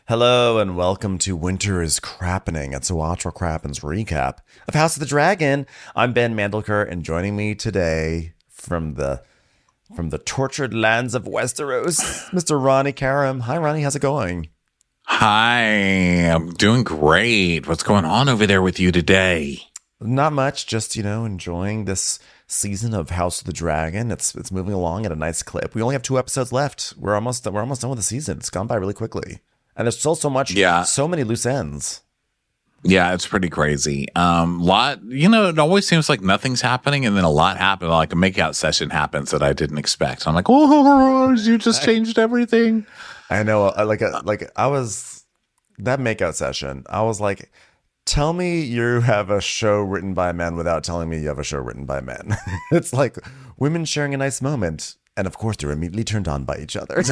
Hello and welcome to Winter is Crappening. It's a Watch for Crappens recap of House of the Dragon. I'm Ben Mandelker, and joining me today from the tortured lands of Westeros, Mr. Ronnie Karam. Hi, Ronnie. How's it going? Hi, I'm doing great. What's going on over there with you today? Not much. Just enjoying this season of House of the Dragon. It's moving along at a nice clip. We only have 2 episodes left. We're almost done with the season. It's gone by really quickly. And there's still so much, so many loose ends. Yeah, it's pretty crazy. It always seems like nothing's happening, and then a lot happens. Like a makeout session happens that I didn't expect. I'm like, oh, you just changed everything. I know. I was that makeout session. I was like, tell me you have a show written by men without telling me you have a show written by men. It's like women sharing a nice moment, and of course they're immediately turned on by each other.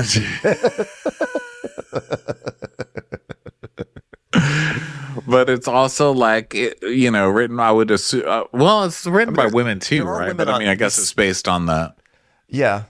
But it's also like, written, I would assume, it's written by women too, right? But I guess it's based on the... Yeah.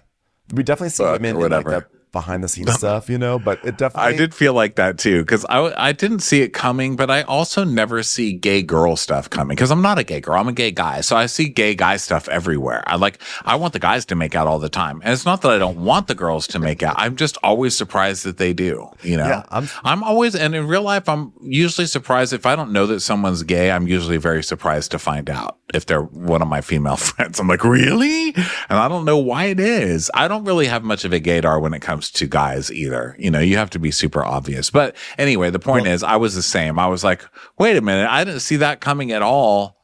We definitely see women in like that behind the scenes stuff, but it definitely... I did feel like that too, because I didn't see it coming, but I also never see gay girl stuff coming, because I'm not a gay girl, I'm a gay guy, so I see gay guy stuff everywhere. I want the guys to make out all the time, and it's not that I don't want the girls to make out, I'm just always surprised that they do, Yeah, I'm always, and in real life, I'm usually surprised. If I don't know that someone's gay, I'm usually very surprised to find out if they're one of my female friends. I'm like, really? And I don't know why it is. I don't really have much of a gaydar when it comes to guys either. You have to be super obvious. But anyway, the point is, I was the same. I was like, wait a minute, I didn't see that coming at all.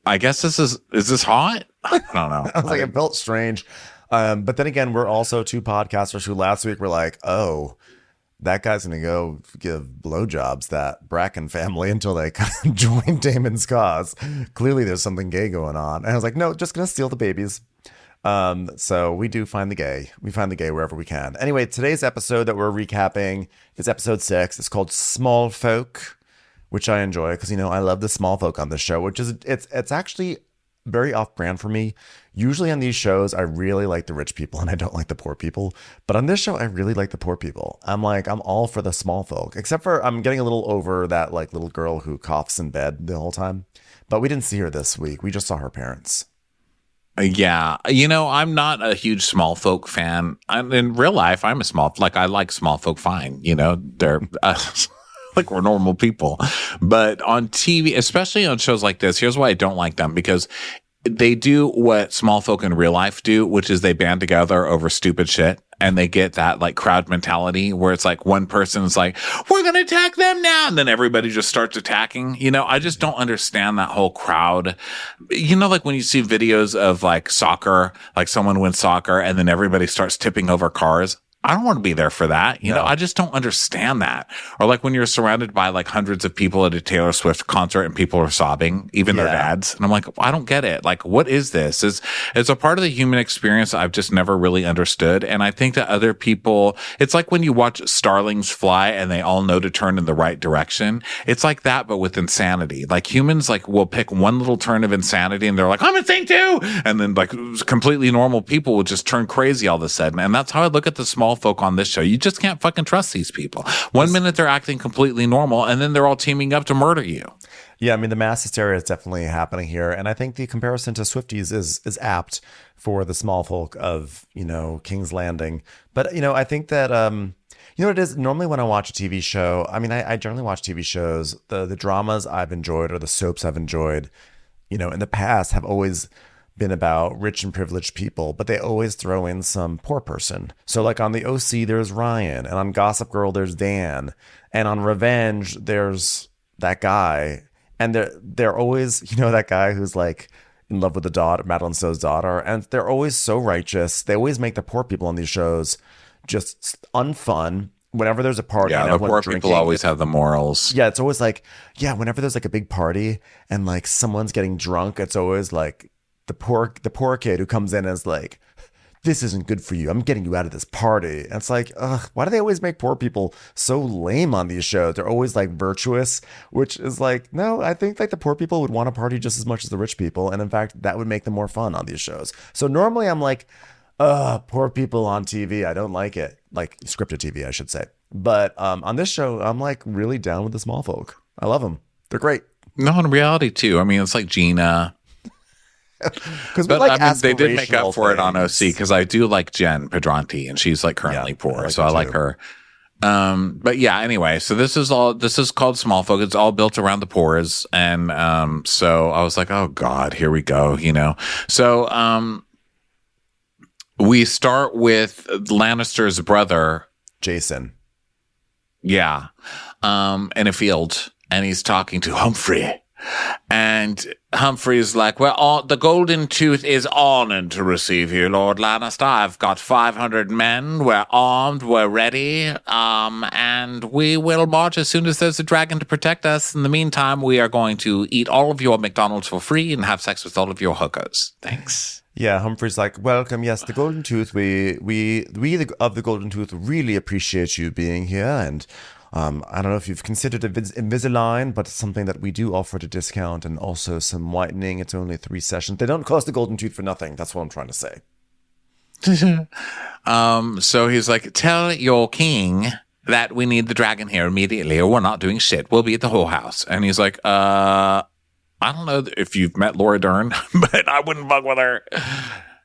I guess is this hot? I don't know. I was like, it felt strange. But then again, we're also 2 podcasters who last week were like, oh, that guy's going to go give blowjobs that Bracken family until they join Daemon's cause. Clearly there's something gay going on. And I was like, no, just going to steal the babies. So we do find the gay. We find the gay wherever we can. Anyway, today's episode that we're recapping is episode 6. It's called Small Folk, which I enjoy because, I love the small folk on this show, which is, it's actually very off-brand for me. Usually on these shows, I really like the rich people and I don't like the poor people. But on this show, I really like the poor people. I'm all for the small folk, except for I'm getting a little over that little girl who coughs in bed the whole time. But we didn't see her this week. We just saw her parents. Yeah. I'm not a huge small folk fan. In real life, I'm I like small folk fine. They're like we're normal people. But on TV, especially on shows like this, here's why I don't like them, because they do what small folk in real life do, which is they band together over stupid shit. And they get that crowd mentality where it's like one person's like, we're going to attack them now. And then everybody just starts attacking. I just don't understand that whole crowd. Like when you see videos of soccer, someone wins soccer and then everybody starts tipping over cars. I don't want to be there for that. No. I just don't understand that. Or when you're surrounded by hundreds of people at a Taylor Swift concert and people are sobbing, even their dads. And I'm like, I don't get it. What is this? It's a part of the human experience I've just never really understood. And I think that other people, it's like when you watch starlings fly and they all know to turn in the right direction. It's like that, but with insanity. Humans will pick one little turn of insanity and they're like, I'm insane too. And then completely normal people will just turn crazy all of a sudden. And that's how I look at the small folk on this show. You just can't fucking trust these people. One minute they're acting completely normal and then they're all teaming up to murder you. Yeah, the mass hysteria is definitely happening here. And I think the comparison to Swifties is apt for the small folk of, King's Landing. But, I think that, what it is? Normally when I watch a TV show, I generally watch TV shows. The dramas I've enjoyed or the soaps I've enjoyed, in the past have always been about rich and privileged people, but they always throw in some poor person. So on the OC, there's Ryan, and on Gossip Girl, there's Dan, and on Revenge, there's that guy. And they're always, that guy who's in love with the daughter, Madeline Stowe's daughter, and they're always so righteous. They always make the poor people on these shows just unfun. Whenever there's a party, the poor people always have the morals. Yeah, it's always whenever there's a big party and someone's getting drunk, it's always the poor kid who comes in and is like, this isn't good for you. I'm getting you out of this party. And it's ugh, why do they always make poor people so lame on these shows? They're always virtuous, which is no, I think the poor people would want to party just as much as the rich people. And in fact, that would make them more fun on these shows. So normally I'm poor people on TV. I don't like it. Scripted TV, I should say. But on this show, I'm like really down with the small folk. I love them. They're great. No, in reality too. I mean, it's like Gina. Because But like I mean, they did make up aspirational for it on things. OC because I do like Jen Pedranti, and she's like currently poor, so I like her. But yeah, anyway, so this is called Small Folk. It's all built around the pores, and so I was like, oh God, here we go, you know. So we start with Lannister's brother, Jason. yeah, in a field, and he's talking to Humphrey. And Humphrey's like, well, the Golden Tooth is honored to receive you, Lord Lannister. I've got 500 men. We're armed. We're ready. And we will march as soon as there's a dragon to protect us. In the meantime, we are going to eat all of your McDonald's for free and have sex with all of your hookers. Thanks. Yeah, Humphrey's like, welcome. Yes, the Golden Tooth. We of the Golden Tooth really appreciate you being here. And I don't know if you've considered Invisalign, but it's something that we do offer at a discount, and also some whitening. It's only 3 sessions. They don't cost the Golden Tooth for nothing. That's what I'm trying to say. So he's like, tell your king that we need the dragon here immediately, or we're not doing shit. We'll be at the whorehouse. And he's like, I don't know if you've met Laura Dern, but I wouldn't fuck with her.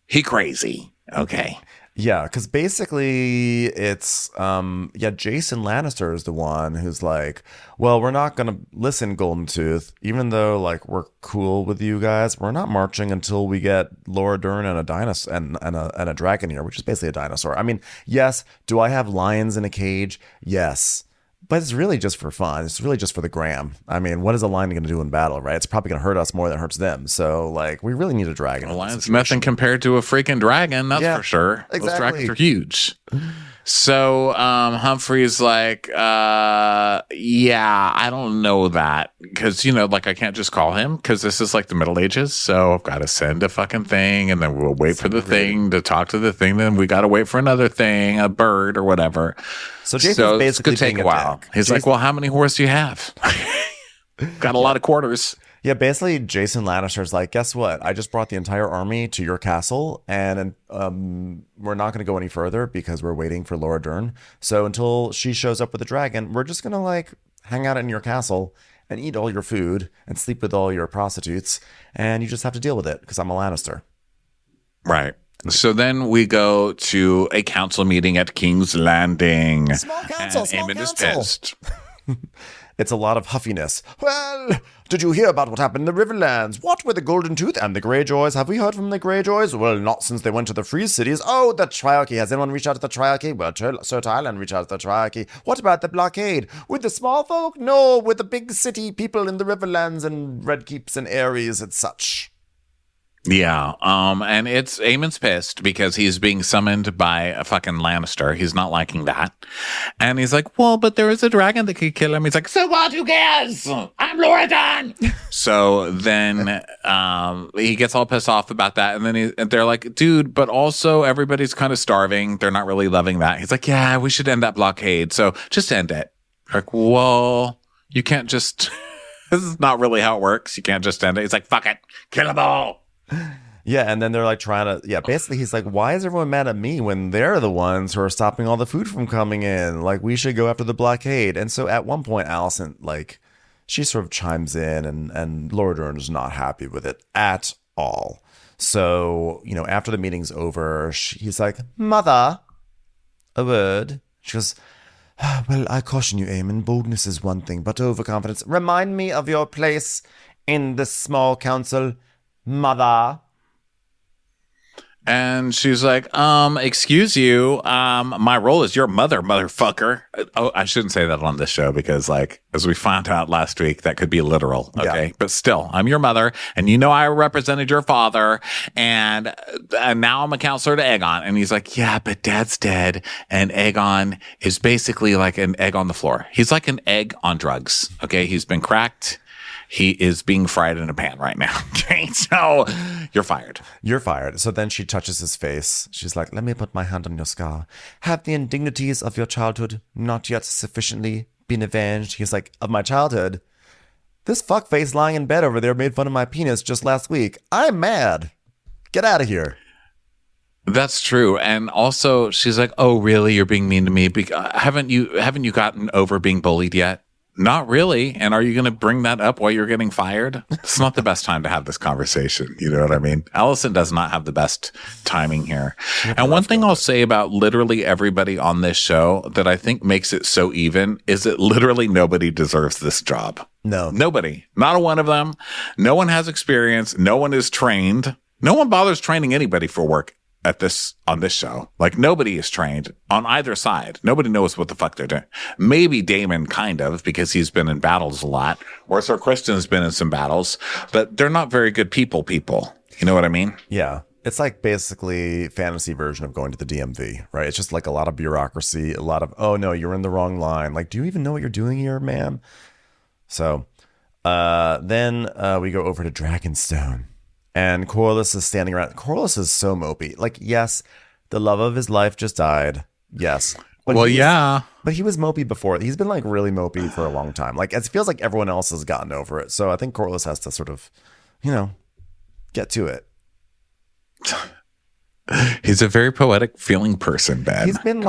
He crazy. Okay. Yeah, because basically it's, Jason Lannister is the one who's like, well, we're not going to listen, Golden Tooth, even though, like, we're cool with you guys. We're not marching until we get Laura Dern and a dinosaur and a dragon here, which is basically a dinosaur. I mean, yes, do I have lions in a cage? Yes. But it's really just for fun. It's really just for the gram. I mean, what is a lion going to do in battle, right? It's probably going to hurt us more than it hurts them. So, like, we really need a dragon. A lion's nothing compared to a freaking dragon, that's for sure. Exactly. Those dragons are huge. So Humphrey's like, yeah, I don't know that. Because, you know, like, I can't just call him because this is like the Middle Ages. So I've got to send a fucking thing, and then we'll wait for the thing to talk to the thing. Then we got to wait for another thing, a bird or whatever. So Jason's basically it's going to take a while. He's like, well, how many horses do you have? Got a lot of quarters. Yeah, basically, Jason Lannister's like, guess what? I just brought the entire army to your castle, and we're not going to go any further because we're waiting for Laura Dern. So until she shows up with the dragon, we're just going to, like, hang out in your castle and eat all your food and sleep with all your prostitutes, and you just have to deal with it because I'm a Lannister. Right. So then we go to a council meeting at King's Landing. Small council, and small Aemon is council. pissed. It's a lot of huffiness. Well, did you hear about what happened in the Riverlands? What with the Golden Tooth and the Greyjoys? Have we heard from the Greyjoys? Well, not since they went to the Free Cities. Oh, the Triarchy. Has anyone reached out to the Triarchy? Well, Sir Tylan reached out to the Triarchy. What about the blockade? With the small folk? No, with the big city people in the Riverlands and Red Keeps and Ares and such. Yeah, and it's Aemon's pissed because he's being summoned by a fucking Lannister. He's not liking that. And he's like, well, but there is a dragon that could kill him. He's like, so what? Who cares? I'm Laura Dern. So then he gets all pissed off about that. And then they're like, dude, but also everybody's kind of starving. They're not really loving that. He's like, yeah, we should end that blockade. So just end it. Like, well, you can't just, this is not really how it works. You can't just end it. He's like, fuck it. Kill them all. Yeah, and then they're like trying to, basically he's like, why is everyone mad at me when they're the ones who are stopping all the food from coming in? Like, we should go after the blockade. And so at one point, Alicent, like, she sort of chimes in, and Laura Dern is not happy with it at all. So, you know, after the meeting's over, he's like, Mother, a word. She goes, well, I caution you, Aemon, boldness is one thing, but overconfidence. Remind me of your place in this small council, Mother. And she's like, excuse you, my role is your mother, motherfucker. Oh, I shouldn't say that on this show because, like, as we found out last week, that could be literal. Okay. Yeah. But still, I'm your mother, and you know I represented your father, and now I'm a counselor to Aegon. And he's like, yeah, but Dad's dead, and Aegon is basically like an egg on the floor. He's like an egg on drugs. Okay. He's been cracked. He is being fried in a pan right now. Okay, so you're fired. You're fired. So then she touches his face. She's like, let me put my hand on your scar. Have the indignities of your childhood not yet sufficiently been avenged? He's like, of my childhood? This fuckface lying in bed over there made fun of my penis just last week. I'm mad. Get out of here. That's true. And also she's like, "Oh, really? You're being mean to me? Haven't you gotten over being bullied yet?" Not really. And are you going to bring that up while you're getting fired? It's not the best time to have this conversation. You know what I mean? Alicent does not have the best timing here. And one thing I'll say about literally everybody on this show that I think makes it so even is that literally nobody deserves this job. No. Nobody. Not a one of them. No one has experience. No one is trained. No one bothers training anybody for work on this show. Like, nobody is trained on either side. Nobody knows what the fuck they're doing. Maybe Daemon, kind of, because he's been in battles a lot, or Sir Kristen's been in some battles, but they're not very good people. You know what I mean? Yeah. It's like basically fantasy version of going to the DMV, right? It's just like a lot of bureaucracy, a lot of, oh no, you're in the wrong line. Like, do you even know what you're doing here, ma'am? So then we go over to Dragonstone. And Corlys is standing around. Corlys is so mopey. Like, yes, the love of his life just died. Yes. But But he was mopey before. He's been like really mopey for a long time. Like, it feels like everyone else has gotten over it. So I think Corlys has to sort of, get to it. He's a very poetic feeling person, Ben. He's been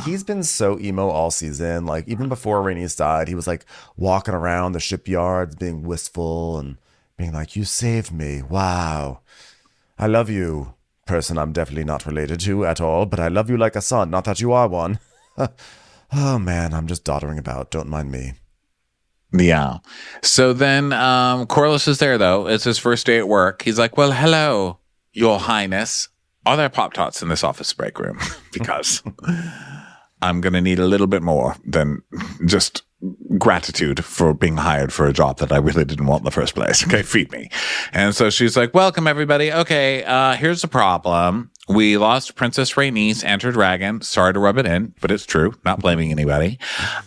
he's been so emo all season. Like, even before Rhaenys died, he was like walking around the shipyards being wistful and being like, you saved me. Wow. I love you, person I'm definitely not related to at all, but I love you like a son. Not that you are one. Oh, man, I'm just doddering about. Don't mind me. Yeah. So then Corlys is there, though. It's his first day at work. He's like, well, hello, Your Highness. Are there Pop-Tarts in this office break room? Because I'm going to need a little bit more than just gratitude for being hired for a job that I really didn't want in the first place. Okay, feed me. And so she's like, welcome, everybody. Okay, here's the problem. We lost Princess Rhaenys and her dragon. Sorry to rub it in, but it's true. Not blaming anybody.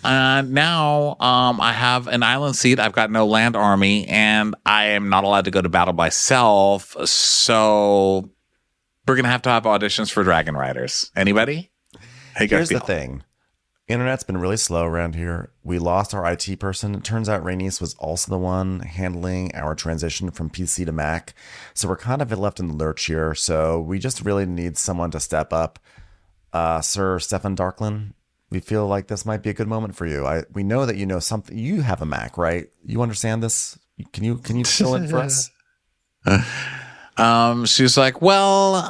Now I have an island seat. I've got no land army, and I am not allowed to go to battle myself. So we're going to have auditions for dragon riders. Anybody? Here's the thing. Internet's been really slow around here. We lost our IT person. It turns out Rhaenys was also the one handling our transition from PC to Mac. So we're kind of left in the lurch here. So we just really need someone to step up. Sir Stefan Darklin, we feel like this might be a good moment for you. We know that you know something. You have a Mac, right? You understand this? Can you fill in for us? She's like, well,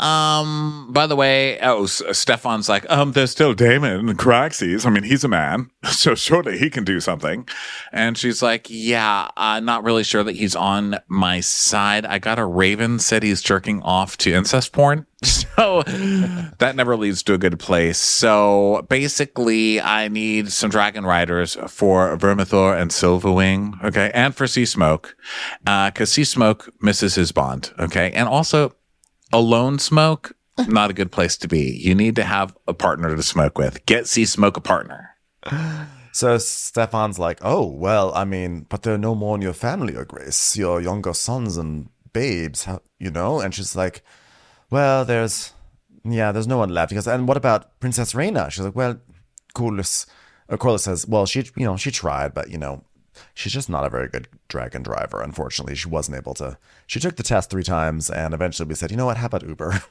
by the way, Stefan's like, there's still Daemon and Craxes. I mean, he's a man, so surely he can do something. And she's like, yeah, I'm not really sure that he's on my side. I got a raven said he's jerking off to incest porn. So that never leads to a good place. So basically, I need some dragon riders for Vermithor and Silverwing, okay, and for Sea Smoke, because Sea Smoke misses his bond, okay, and also alone smoke, not a good place to be. You need to have a partner to smoke with. Get Sea Smoke a partner. So Stefan's like, oh, well, I mean, but there are no more in your family, Your Grace, your younger sons and babes, and she's like, well, there's no one left. He goes, and what about Princess Rhaena? She's like, well, Corlys says, well, she tried, but, she's just not a very good dragon driver. Unfortunately, she wasn't able to. She took the test 3 times, and eventually we said, you know what, how about Uber?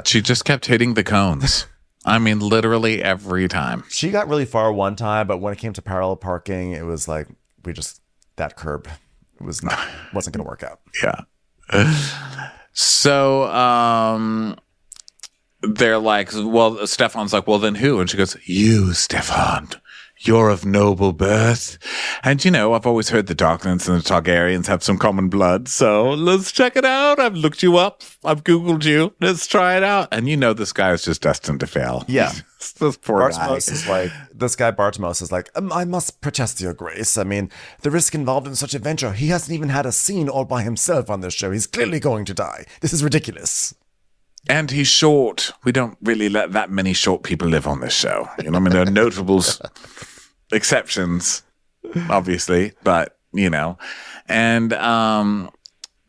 She just kept hitting the cones. I mean, literally every time. She got really far one time, but when it came to parallel parking, it was like, that curb wasn't going to work out. Yeah. So, they're like, well, Stefan's like, well, then who? And she goes, you, Stefan, you're of noble birth. And, I've always heard the Darklings and the Targaryens have some common blood. So let's check it out. I've looked you up. I've Googled you. Let's try it out. And this guy is just destined to fail. Yeah. This poor guy. This guy Bartimos is like, I must protest Your Grace. I mean, the risk involved in such a venture. He hasn't even had a scene all by himself on this show. He's clearly going to die. This is ridiculous. And he's short. We don't really let that many short people live on this show. There are notables, exceptions, obviously, but, and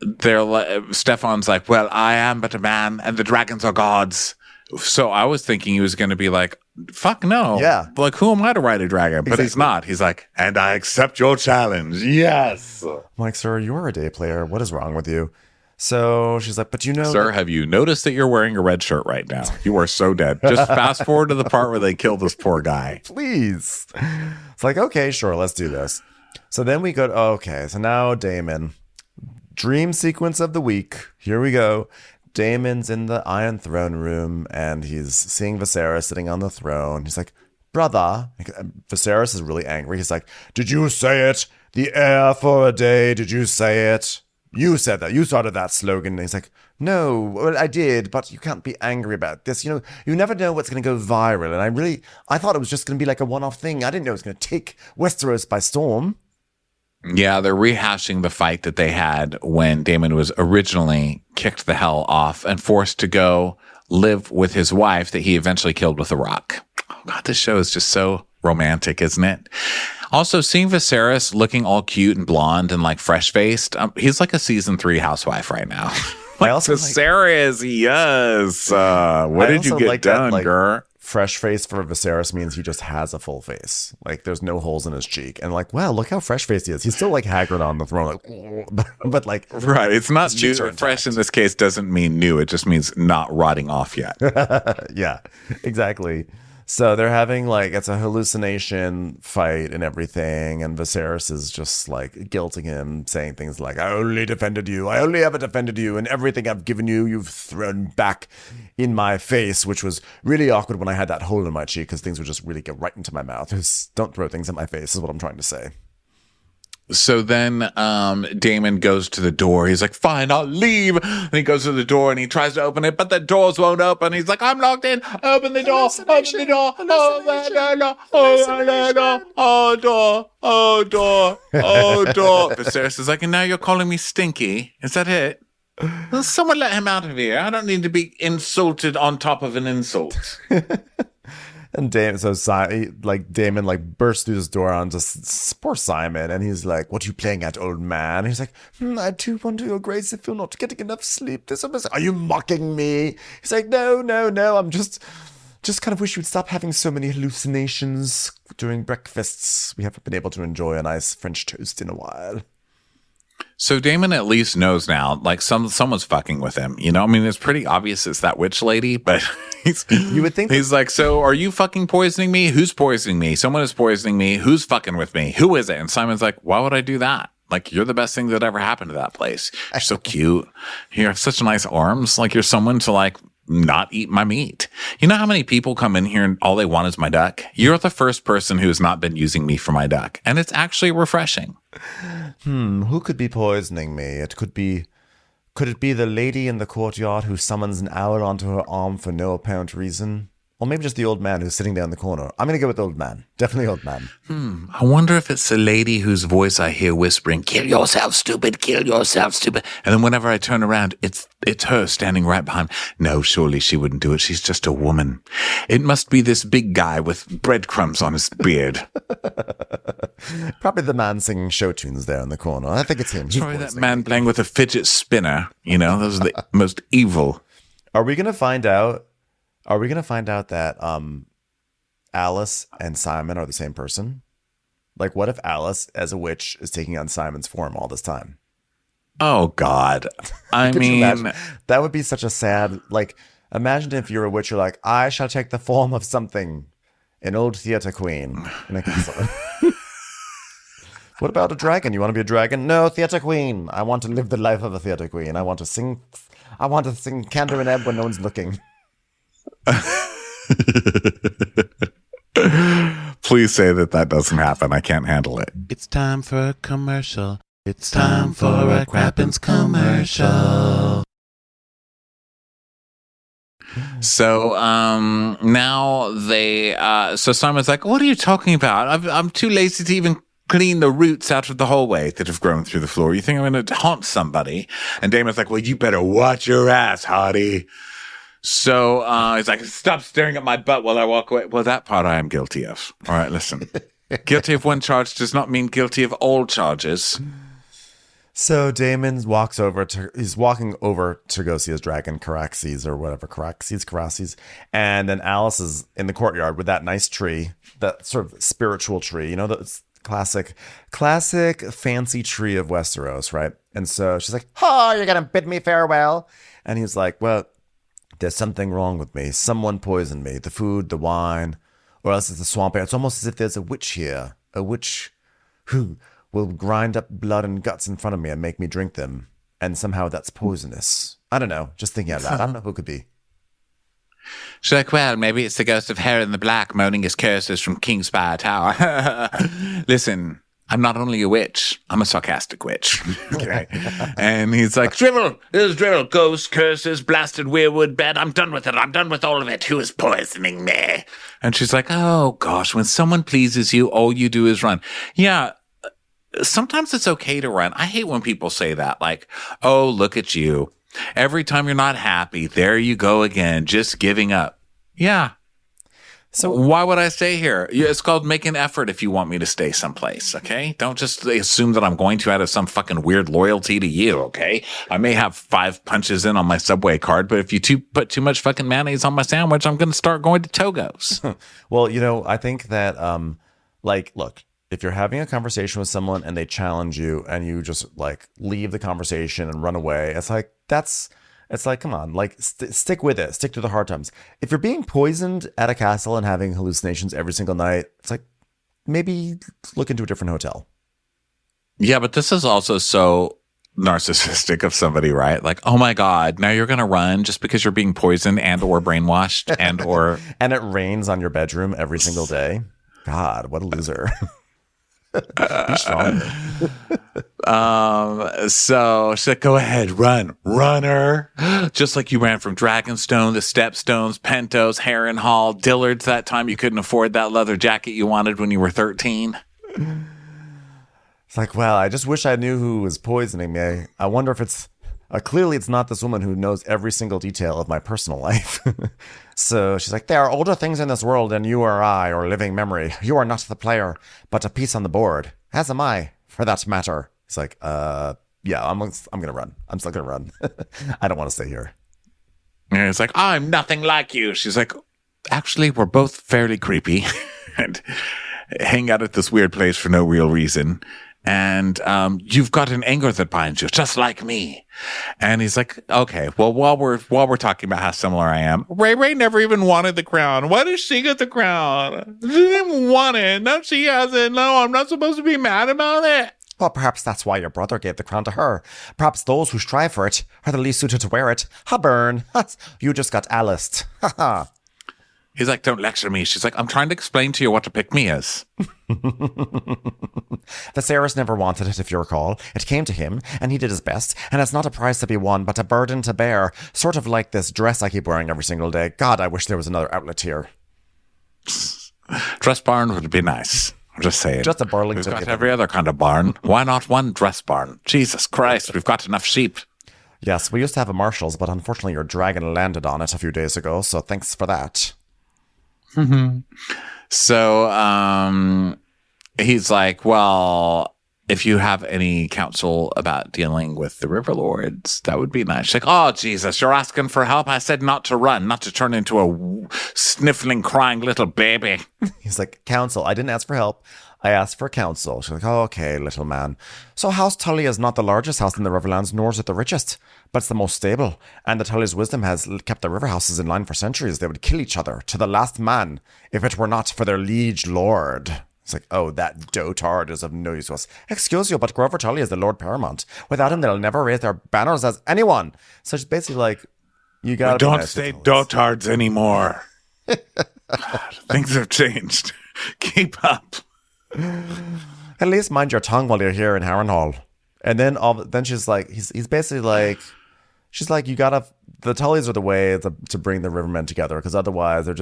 they're like, Stefan's like, well, I am but a man and the dragons are gods. So I was thinking he was going to be like, fuck no. Yeah. Like, who am I to ride a dragon? But he's not. He's like, and I accept your challenge. Yes. I'm like, sir, you're a day player. What is wrong with you? So she's like, but you know, Sir, have you noticed that you're wearing a red shirt right now? You are so dead. Just fast forward to the part where they kill this poor guy. please. It's like, okay, sure, let's do this. So then we go to, okay, so now Daemon. Dream sequence of the week. Here we go. Daemon's in the Iron Throne room and he's seeing Viserys sitting on the throne. He's like, brother. Viserys is really angry. He's like, did you say it? The heir for a day. Did you say it? You said that. You started that slogan. And he's like, no, well, I did, but you can't be angry about this. You know, you never know what's going to go viral. And I thought it was just going to be like a one-off thing. I didn't know it was going to take Westeros by storm. Yeah, they're rehashing the fight that they had when Daemon was originally kicked the hell off and forced to go live with his wife that he eventually killed with a rock. Oh, God, this show is just so romantic, isn't it? Also, seeing Viserys looking all cute and blonde and like fresh-faced, he's like a season 3 housewife right now. Like Viserys, yes. What did you get done, girl? Fresh face for Viserys means he just has a full face. Like there's no holes in his cheek. And like, wow, look how fresh faced he is. He's still like Hagrid on the throne. Like, but like, right. It's not new. Fresh in this case doesn't mean new. It just means not rotting off yet. Yeah, exactly. So they're having like, it's a hallucination fight and everything. And Viserys is just like guilting him, saying things like, I only defended you. I only ever defended you. And everything I've given you, you've thrown back in my face, which was really awkward when I had that hole in my cheek because things would just really get right into my mouth. Just don't throw things in my face is what I'm trying to say. So then Daemon goes to the door. He's like, fine, I'll leave. And he goes to the door and he tries to open it, but the doors won't open. He's like, I'm locked in. Open the door. Open the door. Oh, door. Oh, door. Oh, door. Viserys is like, and now you're calling me stinky. Is that it? Well, someone let him out of here. I don't need to be insulted on top of an insult. And Daemon bursts through this door on just poor Simon, and he's like, "What are you playing at, old man?" And he's like, "I too wonder, your grace, if you're not getting enough sleep. Are you mocking me?" He's like, "No, I'm just kind of wish you'd stop having so many hallucinations during breakfasts. We haven't been able to enjoy a nice French toast in a while." So Daemon at least knows now, like someone's fucking with him. You know, I mean, it's pretty obvious it's that witch lady, but you would think he's like, so are you fucking poisoning me? Who's poisoning me? Someone is poisoning me. Who's fucking with me? Who is it? And Simon's like, why would I do that? Like, you're the best thing that ever happened to that place. You're so cute. You have such nice arms. Like, you're someone to like not eat my meat. You know how many people come in here and all they want is my duck? You're the first person who has not been using me for my duck. And it's actually refreshing. Who could be poisoning me? Could it be the lady in the courtyard who summons an owl onto her arm for no apparent reason? Or maybe just the old man who's sitting there in the corner. I'm going to go with the old man. Definitely old man. I wonder if it's the lady whose voice I hear whispering, kill yourself, stupid, kill yourself, stupid. And then whenever I turn around, it's her standing right behind. No, surely she wouldn't do it. She's just a woman. It must be this big guy with breadcrumbs on his beard. Probably the man singing show tunes there in the corner. I think it's him. Sorry, that man playing with a fidget spinner. You know, those are the most evil. Are we going to find out that Alice and Simon are the same person? Like, what if Alice, as a witch, is taking on Simon's form all this time? Oh, God. I mean, that would be such a sad, like, imagine if you're a witch, you're like, I shall take the form of something, an old theater queen in a castle. What about a dragon? You want to be a dragon? No, theater queen. I want to live the life of a theater queen. I want to sing Cantor and Ebb when no one's looking. Please say that doesn't happen. I can't handle it. It's time for a commercial. It's time for a Crappens commercial. So now so Simon's like, what are you talking about? I'm too lazy to even clean the roots out of the hallway that have grown through the floor. You think I'm going to haunt somebody? And Damon's like, well, you better watch your ass, hottie. So he's like, stop staring at my butt while I walk away. Well, that part I am guilty of. All right, listen. Guilty of one charge does not mean guilty of all charges. So Daemon he's walking over to go see his dragon, Caraxes, or whatever, Caraxes. And then Alice is in the courtyard with that nice tree, that sort of spiritual tree, you know, that's classic fancy tree of Westeros, right? And so she's like, "Oh, you're gonna bid me farewell?" And he's like, "Well, there's something wrong with me. Someone poisoned me. The food, the wine, or else it's the swamp air. It's almost as if there's a witch here. A witch who will grind up blood and guts in front of me and make me drink them. And somehow that's poisonous. I don't know. Just thinking out loud. I don't know who it could be." She's like, well, maybe it's the ghost of Harren the Black moaning his curses from King's Spire Tower. Listen, I'm not only a witch, I'm a sarcastic witch. Okay. And he's like, drivel, there's drivel, ghosts, curses, blasted weirwood bed. I'm done with it. I'm done with all of it. Who is poisoning me? And she's like, oh gosh, when someone pleases you, all you do is run. Yeah. Sometimes it's okay to run. I hate when people say that, like, oh, look at you. Every time you're not happy, there you go again, just giving up. Yeah. So why would I stay here? It's called make an effort if you want me to stay someplace, okay? Don't just assume that I'm going to out of some fucking weird loyalty to you, okay? I may have 5 punches in on my Subway card, but if you put too much fucking mayonnaise on my sandwich, I'm going to start going to Togo's. Well, I think that, look, if you're having a conversation with someone and they challenge you and you just like leave the conversation and run away, it's like, come on, like stick with it, stick to the hard times. If you're being poisoned at a castle and having hallucinations every single night, it's like, maybe look into a different hotel. Yeah, but this is also so narcissistic of somebody, right? Like, oh my God, now you're going to run just because you're being poisoned and or brainwashed and or... And it rains on your bedroom every single day. God, what a loser. Be stronger. So she's like, go ahead, run, runner. Just like you ran from Dragonstone, the Stepstones, Pentos, Harrenhal, Dillard's that time you couldn't afford that leather jacket you wanted when you were 13. It's like, well, I just wish I knew who was poisoning me. I wonder if it's... clearly, it's not this woman who knows every single detail of my personal life. So she's like, there are older things in this world than you or I or living memory. You are not the player, but a piece on the board. As am I, for that matter. It's like, yeah, I'm going to run. I'm still going to run. I don't want to stay here. And it's like, I'm nothing like you. She's like, actually, we're both fairly creepy and hang out at this weird place for no real reason. And you've got an anger that binds you, just like me. And he's like, okay, well, while we're talking about how similar I am, Ray never even wanted the crown. Why does she get the crown? She didn't even want it. No, she hasn't. No, I'm not supposed to be mad about it. Well, perhaps that's why your brother gave the crown to her. Perhaps those who strive for it are the least suited to wear it. Ha, burn. You just got Aliced. Ha ha. He's like, don't lecture me. She's like, I'm trying to explain to you what a pick-me is. Viserys never wanted it, if you recall. It came to him, and he did his best, and it's not a prize to be won, but a burden to bear. Sort of like this dress I keep wearing every single day. God, I wish there was another outlet here. Dress barn would be nice. I'm just saying. Just a Burlington. We've got every other kind of barn. Why not one dress barn? Jesus Christ, we've got enough sheep. Yes, we used to have a Marshall's, but unfortunately your dragon landed on it a few days ago, so thanks for that. Mm-hmm. So he's like, well, if you have any counsel about dealing with the River Lords, that would be nice. She's like, oh, Jesus, you're asking for help? I said not to run, not to turn into a sniffling, crying little baby. He's like, counsel, I didn't ask for help. I asked for counsel. She's like, oh, okay, little man. So House Tully is not the largest house in the Riverlands, nor is it the richest, but it's the most stable. And the Tully's wisdom has kept the river houses in line for centuries. They would kill each other to the last man if it were not for their liege lord. It's like, oh, that dotard is of no use to us. Excuse you, but Grover Tully is the Lord Paramount. Without him, they'll never raise their banners as anyone. So it's basically like, you gotta don't nice say dotards anymore. God, things have changed. Keep up. At least mind your tongue while you're here in Harrenhal. And then she's like, he's basically like, she's like, you gotta, the Tullys are the way to bring the Rivermen together, because otherwise they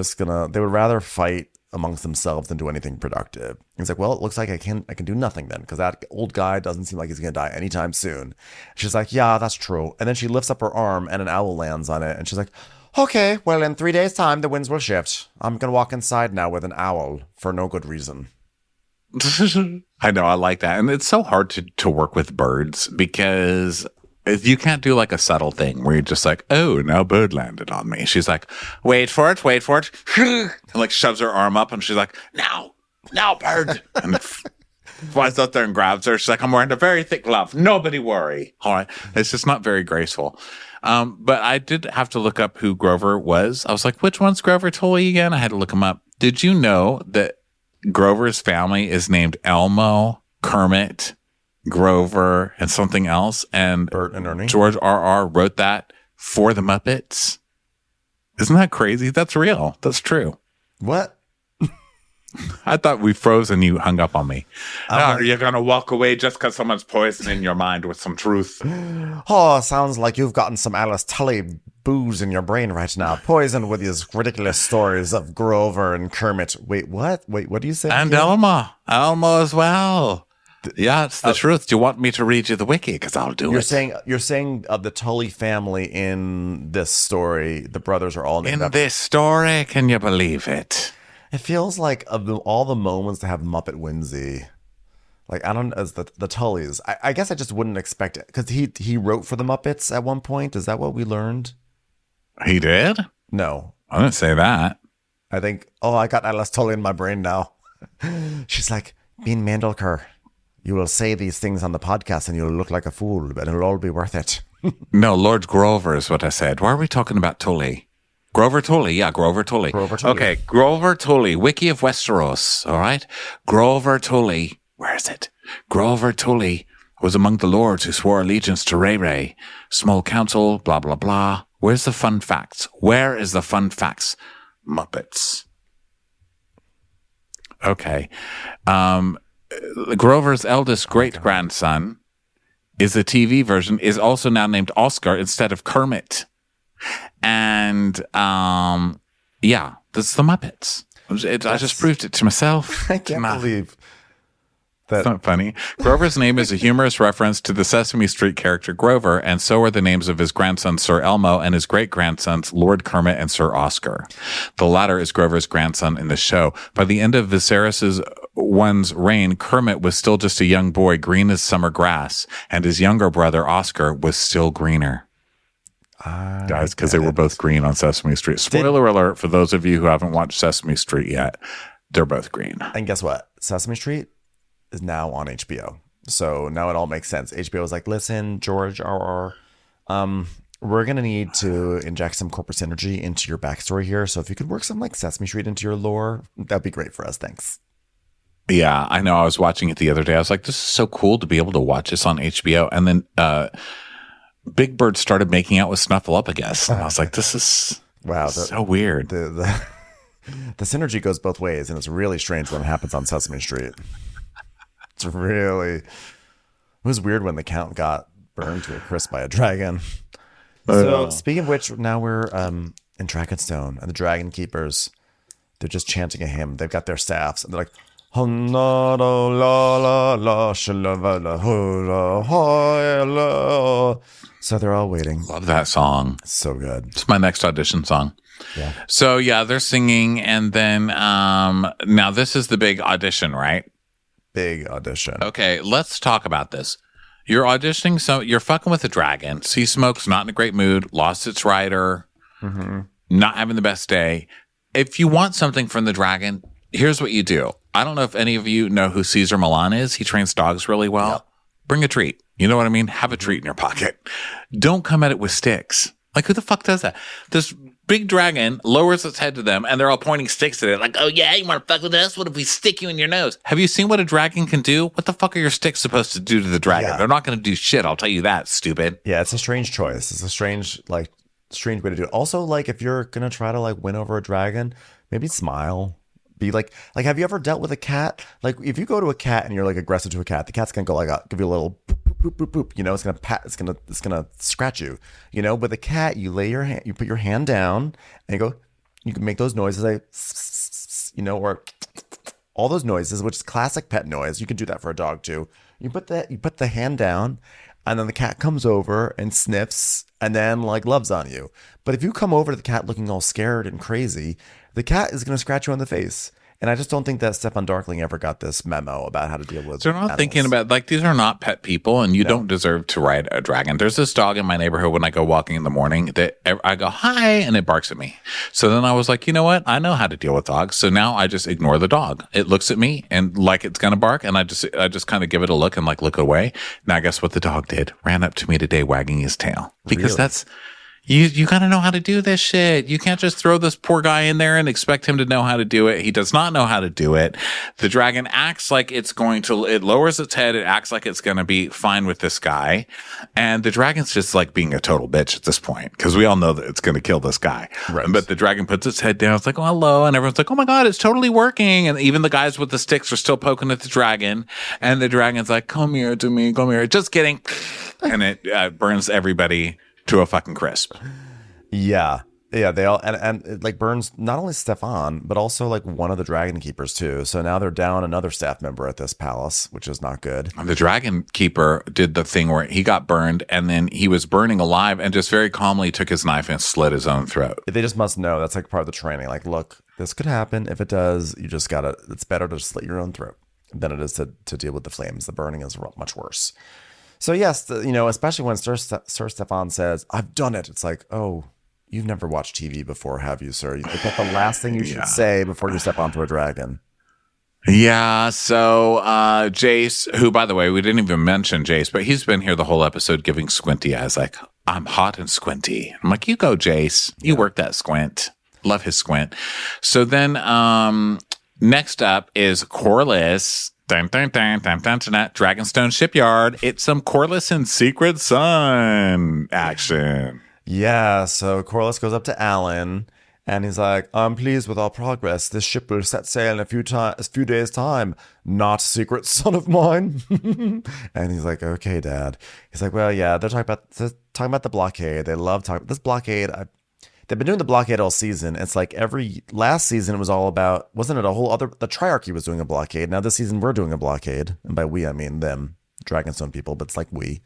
would rather fight amongst themselves than do anything productive. He's like, well, it looks like I can do nothing then, because that old guy doesn't seem like he's gonna die anytime soon. She's like, yeah, that's true. And then she lifts up her arm and an owl lands on it, and she's like, okay, well, in 3 days' time the winds will shift. I'm gonna walk inside now with an owl for no good reason. I know, I like that. And it's so hard to work with birds, because you can't do like a subtle thing where you're just like, oh, now bird landed on me. She's like, wait for it. And like shoves her arm up and she's like, now bird. And flies out there and grabs her. She's like, I'm wearing a very thick glove. Nobody worry. All right. It's just not very graceful. But I did have to look up who Grover was. I was like, which one's Grover Tully again? I had to look him up. Did you know that Grover's family is named Elmo, Kermit, Grover, and something else? And Bert and Ernie. George R.R. wrote that for the Muppets. Isn't that crazy? That's real. That's true. What? I thought we froze and you hung up on me. You're going to walk away just because someone's poisoning your mind with some truth. Oh, sounds like you've gotten some Alice Tully booze in your brain right now. Poisoned with these ridiculous stories of Grover and Kermit. Wait, what? Wait, what do you say? And Elma. Elmo as well. Yeah, it's the truth. Do you want me to read you the wiki? Because I'll do it. You're saying of the Tully family in this story, the brothers are all named in this story. Can you believe it? It feels like of all the moments to have Muppet whimsy, like I don't as the Tullys. I guess I just wouldn't expect it because he wrote for the Muppets at one point. Is that what we learned? He did? No, I didn't say that. I think. Oh, I got Alice Tully in my brain now. She's like, Bean Mandelker, you will say these things on the podcast and you'll look like a fool, but it'll all be worth it. No, Lord Grover is what I said. Why are we talking about Tully? Grover Tully, yeah, Grover Tully. Grover Tully. Okay, Grover Tully, Wiki of Westeros, all right? Grover Tully, where is it? Grover Tully was among the lords who swore allegiance to Rhaenyra. Small council, blah, blah, blah. Where's the fun facts? Where is the fun facts? Muppets. Okay. Grover's eldest great-grandson is the TV version, is also now named Oscar instead of Kermit. And yeah, that's the Muppets. I just proved it to myself. I can't believe That's not funny. Grover's name is a humorous reference to the Sesame Street character Grover, and so are the names of his grandson Sir Elmo and his great-grandsons Lord Kermit and Sir Oscar. The latter is Grover's grandson in the show. By the end of Viserys I's reign, Kermit was still just a young boy, green as summer grass, and his younger brother Oscar was still greener. Guys, because they were both green on Sesame Street. Spoiler alert for those of you who haven't watched Sesame Street yet. They're both green. And guess what? Sesame Street is now on HBO. So now it all makes sense. HBO was like, listen, George R.R., we're going to need to inject some corporate synergy into your backstory here. So if you could work some like Sesame Street into your lore, that'd be great for us. Thanks. Yeah, I know. I was watching it the other day. I was like, this is so cool to be able to watch this on HBO. And then Big Bird started making out with Snuffleupagus. And I was like, this is so weird. The synergy goes both ways, and it's really strange when it happens on Sesame Street. It's really... It was weird when the Count got burned to a crisp by a dragon. So, speaking of which, now we're in Dragonstone, and the Dragon Keepers, they're just chanting a hymn. They've got their staffs, and they're like... So they're all waiting. Love that song. So good. It's my next audition song. Yeah. So yeah, they're singing, and then now this is the big audition, right? Big audition. Okay, let's talk about this. You're auditioning, so you're fucking with a dragon. Sea Smoke's not in a great mood, lost its rider, not having the best day. If you want something from the dragon, here's what you do. I don't know if any of you know who Caesar Milan is. He trains dogs really well. Yep. Bring a treat. You know what I mean? Have a treat in your pocket. Don't come at it with sticks. Like, who the fuck does that? This big dragon lowers its head to them, and they're all pointing sticks at it. Like, oh, yeah, you want to fuck with us? What if we stick you in your nose? Have you seen what a dragon can do? What the fuck are your sticks supposed to do to the dragon? Yeah. They're not going to do shit. I'll tell you that, stupid. Yeah, it's a strange choice. It's a strange way to do it. Also, like, if you're going to try to, like, win over a dragon, maybe smile. Be like, have you ever dealt with a cat? Like, if you go to a cat and you're like aggressive to a cat, the cat's gonna go like, give you a little boop, boop, boop, boop, boop. You know, it's gonna pat, it's gonna scratch you. You know, with a cat, you put your hand down and you can make those noises like, you know, or all those noises, which is classic pet noise. You can do that for a dog too. You put the hand down, and then the cat comes over and sniffs, and then like loves on you. But if you come over to the cat looking all scared and crazy, the cat is going to scratch you on the face. And I just don't think that Stefan Darkling ever got this memo about how to deal with They're not animals. thinking about, like, these are not pet people, and you don't deserve to ride a dragon. There's this dog in my neighborhood when I go walking in the morning that I go, hi, and it barks at me. So then I was like, you know what? I know how to deal with dogs. So now I just ignore the dog. It looks at me and like it's going to bark, and I just kind of give it a look and like look away. Now guess what the dog did? Ran up to me today wagging his tail. Because that's... You got to know how to do this shit. You can't just throw this poor guy in there and expect him to know how to do it. He does not know how to do it. The dragon acts like it lowers its head. It acts like it's going to be fine with this guy. And the dragon's just like being a total bitch at this point because we all know that it's going to kill this guy. Right. But the dragon puts its head down. It's like, oh, hello. And everyone's like, oh my God, it's totally working. And even the guys with the sticks are still poking at the dragon. And the dragon's like, come here to me, come here. Just kidding. And it burns everybody to a fucking crisp. Yeah, they all and it like burns not only Stefan but also like one of the dragon keepers too. So now they're down another staff member at this palace, which is not good. The dragon keeper did the thing where he got burned and then he was burning alive and just very calmly took his knife and slit his own throat. They just must know that's like part of the training. Like, look, this could happen. If it does, you just gotta. It's better to slit your own throat than it is to deal with the flames. The burning is much worse. So yes, especially when Sir Stefan says, "I've done it," it's like, oh, you've never watched TV before, have you, sir? Is that the last thing you should say before you step onto a dragon? Yeah. So Jace, who, by the way, we didn't even mention Jace, but he's been here the whole episode giving squinty eyes, like, I'm hot and squinty. I'm like, you go, Jace. You work that squint. Love his squint. So then next up is Corlys. Dragonstone Shipyard. It's some Corlys and Secret Sun action. Yeah, so Corlys goes up to Alan and he's like, I'm pleased with our progress. This ship will set sail in a few days' time. Not secret son of mine. And he's like, okay, Dad. He's like, well, yeah, they're talking about the blockade. They love talking about this blockade. They've been doing the blockade all season. It's like last season it was all about, wasn't it the Triarchy was doing a blockade. Now this season we're doing a blockade. And by we, I mean them, Dragonstone people, but it's like we.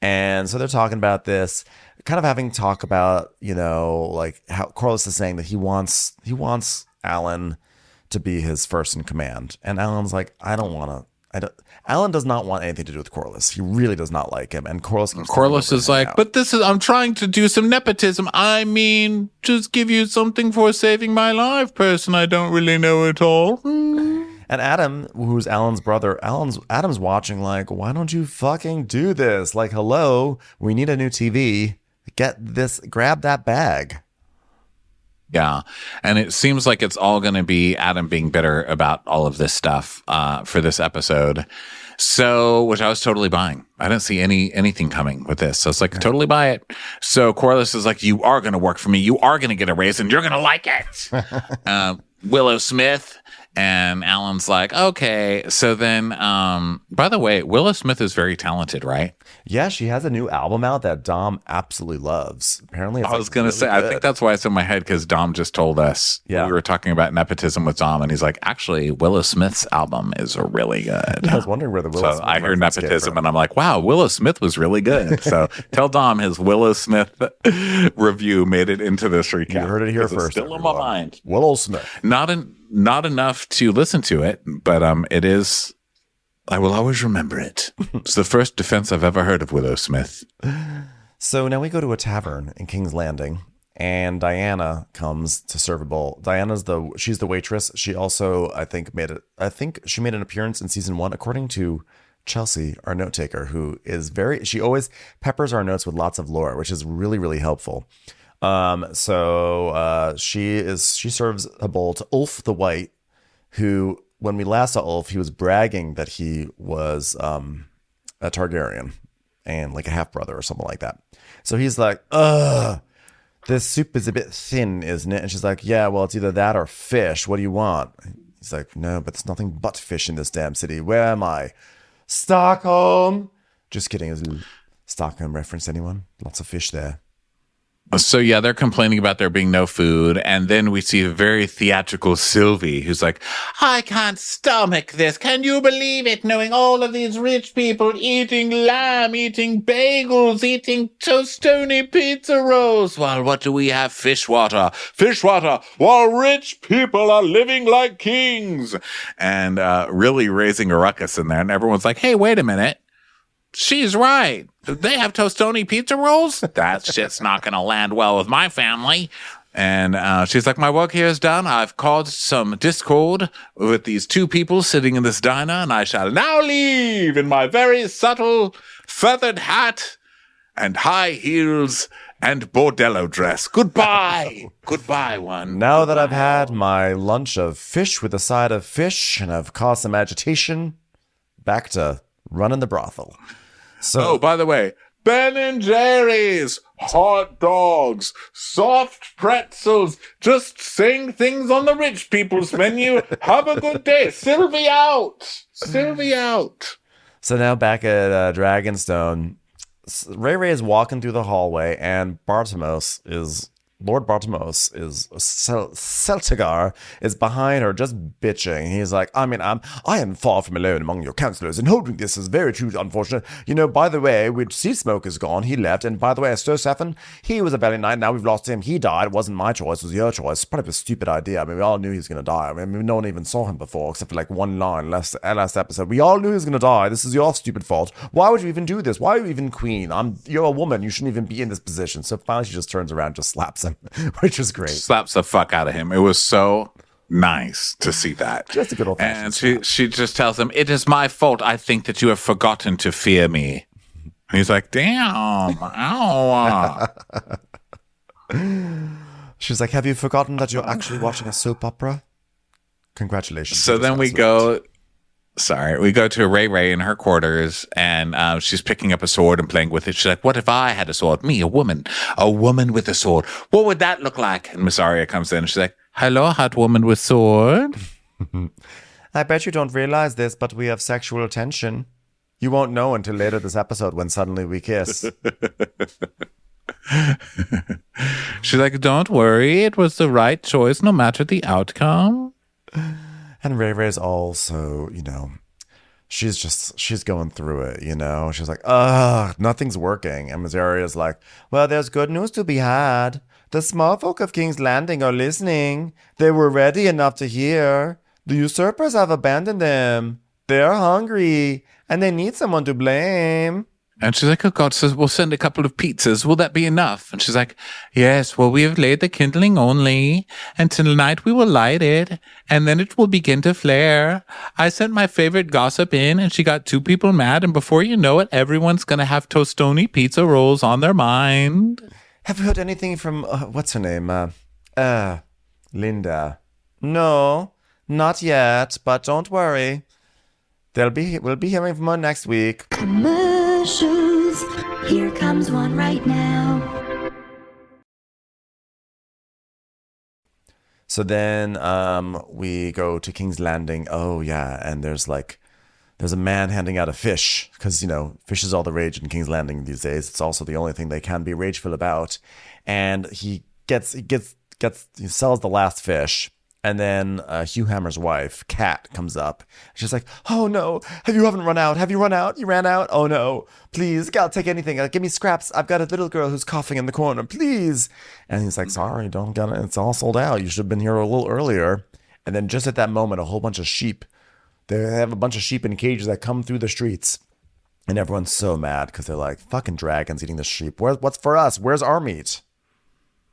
And so they're talking about this, kind of having talk about, like how Corlys is saying that he wants Alan to be his first in command. And Alan's like, Alan does not want anything to do with Corlys. He really does not like him. And Corlys is like, but I'm trying to do some nepotism. I mean, just give you something for saving my life, person I don't really know at all. And Adam, who's Alan's brother, Adam's watching like, why don't you fucking do this? Like, hello, we need a new TV. Grab that bag. Yeah. And it seems like it's all going to be Adam being bitter about all of this stuff for this episode. So, which I was totally buying. I didn't see anything coming with this. So it's like, totally buy it. So Corlys is like, you are going to work for me. You are going to get a raise and you're going to like it. Willow Smith. And Alan's like, okay. So then, by the way, Willow Smith is very talented, right? Yeah, she has a new album out that Dom absolutely loves. Apparently, I was going to say, good. I think that's why it's in my head because Dom just told us. Yeah. We were talking about nepotism with Dom, and he's like, actually, Willow Smith's album is really good. Yeah, I was wondering where the Willow Smith I heard nepotism, and I'm like, wow, Willow Smith was really good. So tell Dom his Willow Smith review made it into this recap. You heard it here first. It's still in my mind. Willow Smith. Not enough to listen to it, but it is. I will always remember it. It's the first defense I've ever heard of Willow Smith. So now we go to a tavern in King's Landing, and Diana comes to serve a bowl. She's the waitress. She also, I think she made an appearance in season 1, according to Chelsea, our note taker, who is she always peppers our notes with lots of lore, which is really, really helpful. So she serves a bowl to Ulf the White, who, when we last saw Ulf, he was bragging that he was a Targaryen and like a half brother or something like that. So he's like, this soup is a bit thin, isn't it? And she's like, yeah, well, it's either that or fish. What do you want? He's like, no, but there's nothing but fish in this damn city. Where am I? Stockholm. Just kidding. Is Stockholm reference, anyone? Lots of fish there. So yeah, they're complaining about there being no food. And then we see a very theatrical Sylvie who's like, I can't stomach this. Can you believe it? Knowing all of these rich people eating lamb, eating bagels, eating toastoni pizza rolls. While what do we have? Fish water. Fish water. While rich people are living like kings. And really raising a ruckus in there. And everyone's like, hey, wait a minute. She's right. They have toastoni pizza rolls? That shit's not going to land well with my family. And she's like, my work here is done. I've caused some discord with these two people sitting in this diner, and I shall now leave in my very subtle feathered hat and high heels and bordello dress. Goodbye. Goodbye, one. Now that I've had my lunch of fish with a side of fish and I've caused some agitation, back to running the brothel. So, oh, by the way, Ben and Jerry's, hot dogs, soft pretzels, just saying things on the rich people's menu. Have a good day. Sylvie out. Sylvie out. So now back at Dragonstone, Ray is walking through the hallway, and Lord Bartimos is Celtigar is behind her, just bitching. He's like, I am far from alone among your counselors, and holding this is very true, unfortunate. By the way, Sea Smoke is gone. He left. And by the way, Stursaffin, he was a valiant knight. Now we've lost him. He died. It wasn't my choice. It was your choice. Probably a stupid idea. We all knew he was going to die. No one even saw him before, except for like one line last episode. We all knew he was going to die. This is your stupid fault. Why would you even do this? Why are you even queen? You're a woman. You shouldn't even be in this position. So finally, she just turns around and just slaps him, which is great. Slaps the fuck out of him. It was so nice to see that. Just a good old And she just tells him, it is my fault. I think that you have forgotten to fear me. And he's like, damn. Ow. She's like, have you forgotten that you're actually watching a soap opera? Congratulations. So then we go to Ray in her quarters, and she's picking up a sword and playing with it. She's like, what if I had a sword? Me, a woman with a sword. What would that look like? And Miss Arya comes in and she's like, hello, hot woman with sword. I bet you don't realize this, but we have sexual tension. You won't know until later this episode when suddenly we kiss. She's like, don't worry. It was the right choice no matter the outcome. And Ray's also, she's going through it, She's like, nothing's working. And Missouria's like, well, there's good news to be had. The small folk of King's Landing are listening. They were ready enough to hear. The usurpers have abandoned them. They're hungry, and they need someone to blame. And she's like, oh God, so we'll send a couple of pizzas. Will that be enough? And she's like, yes, well, we have laid the kindling only, and tonight we will light it, and then it will begin to flare. I sent my favorite gossip in, and she got two people mad, and before you know it, everyone's going to have toastoni pizza rolls on their mind. Have you heard anything from, what's her name? Linda. No, not yet, but don't worry. We'll be hearing from her next week. Commercials. Here comes one right now. So then we go to King's Landing. Oh yeah, and there's a man handing out a fish because fish is all the rage in King's Landing these days. It's also the only thing they can be rageful about. And he sells the last fish. And then Hugh Hammer's wife, Kat, comes up. She's like, oh no, you haven't run out. Have you run out? You ran out? Oh no, please, I'll take anything. Give me scraps. I've got a little girl who's coughing in the corner, please. And he's like, sorry, don't get it. It's all sold out. You should have been here a little earlier. And then just at that moment, a whole bunch of sheep, they have a bunch of sheep in cages that come through the streets. And everyone's so mad because they're like, fucking dragons eating the sheep. What's for us? Where's our meat?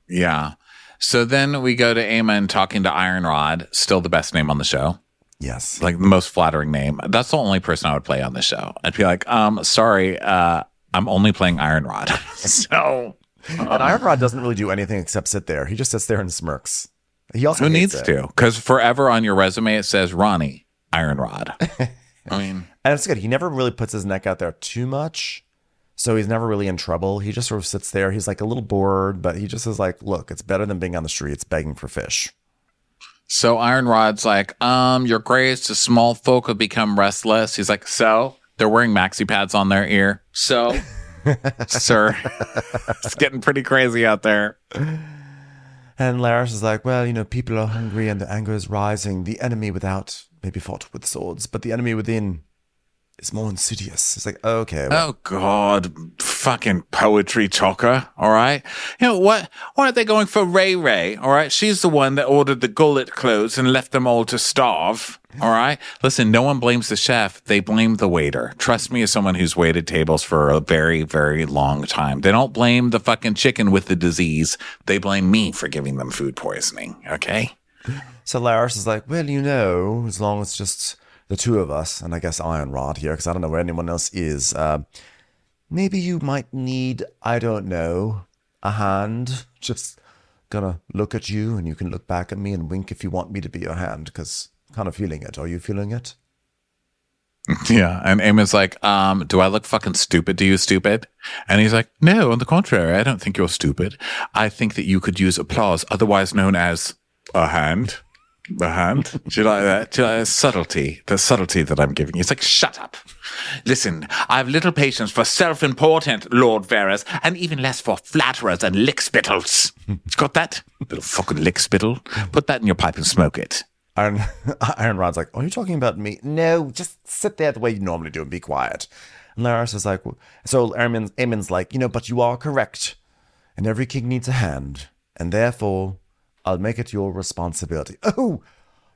Yeah. So then we go to Aemon talking to Ironrod, still the best name on the show. Yes. Like the most flattering name. That's the only person I would play on the show. I'd be like, sorry, I'm only playing Ironrod. So. And Ironrod doesn't really do anything except sit there. He just sits there and smirks. He also Who needs to? Because forever on your resume it says Ronnie Ironrod. I mean. And it's good. He never really puts his neck out there too much. So he's never really in trouble. He just sort of sits there. He's like a little bored, but he just is like, look, it's better than being on the streets begging for fish. So Ironrod's like, your grace, the small folk have become restless. He's like, so? They're wearing maxi pads on their ear. So? sir. It's getting pretty crazy out there. And Larys is like, well, people are hungry and the anger is rising. The enemy without maybe fought with swords, but the enemy within is more insidious. It's like, okay. Well, Oh, God. Fucking poetry talker. All right. Why aren't they going for Ray? All right. She's the one that ordered the gullet closed and left them all to starve. All right. Listen, no one blames the chef. They blame the waiter. Trust me, as someone who's waited tables for a very, very long time. They don't blame the fucking chicken with the disease. They blame me for giving them food poisoning. Okay. So Larys is like, well, as long as it's just the two of us, and I guess Ironrod here, because I don't know where anyone else is, maybe you might need, I don't know, a hand. Just gonna look at you, and you can look back at me and wink if you want me to be your hand, because I'm kind of feeling it. Are you feeling it? Yeah. And Aemon's like, do I look fucking stupid to you, stupid? And he's like, no, on the contrary, I don't think you're stupid. I think that you could use applause, otherwise known as a hand. A hand? Do you like that? Do you like the subtlety that I'm giving you? It's like, shut up. Listen, I have little patience for self-important Lord Varys, and even less for flatterers and lickspittles. Got that? Little fucking lickspittle. Put that in your pipe and smoke it. Ironrod's like, are you talking about me? No, just sit there the way you normally do and be quiet. And Larys is like, so Aemon's like, but you are correct. And every king needs a hand. And therefore, I'll make it your responsibility. Oh,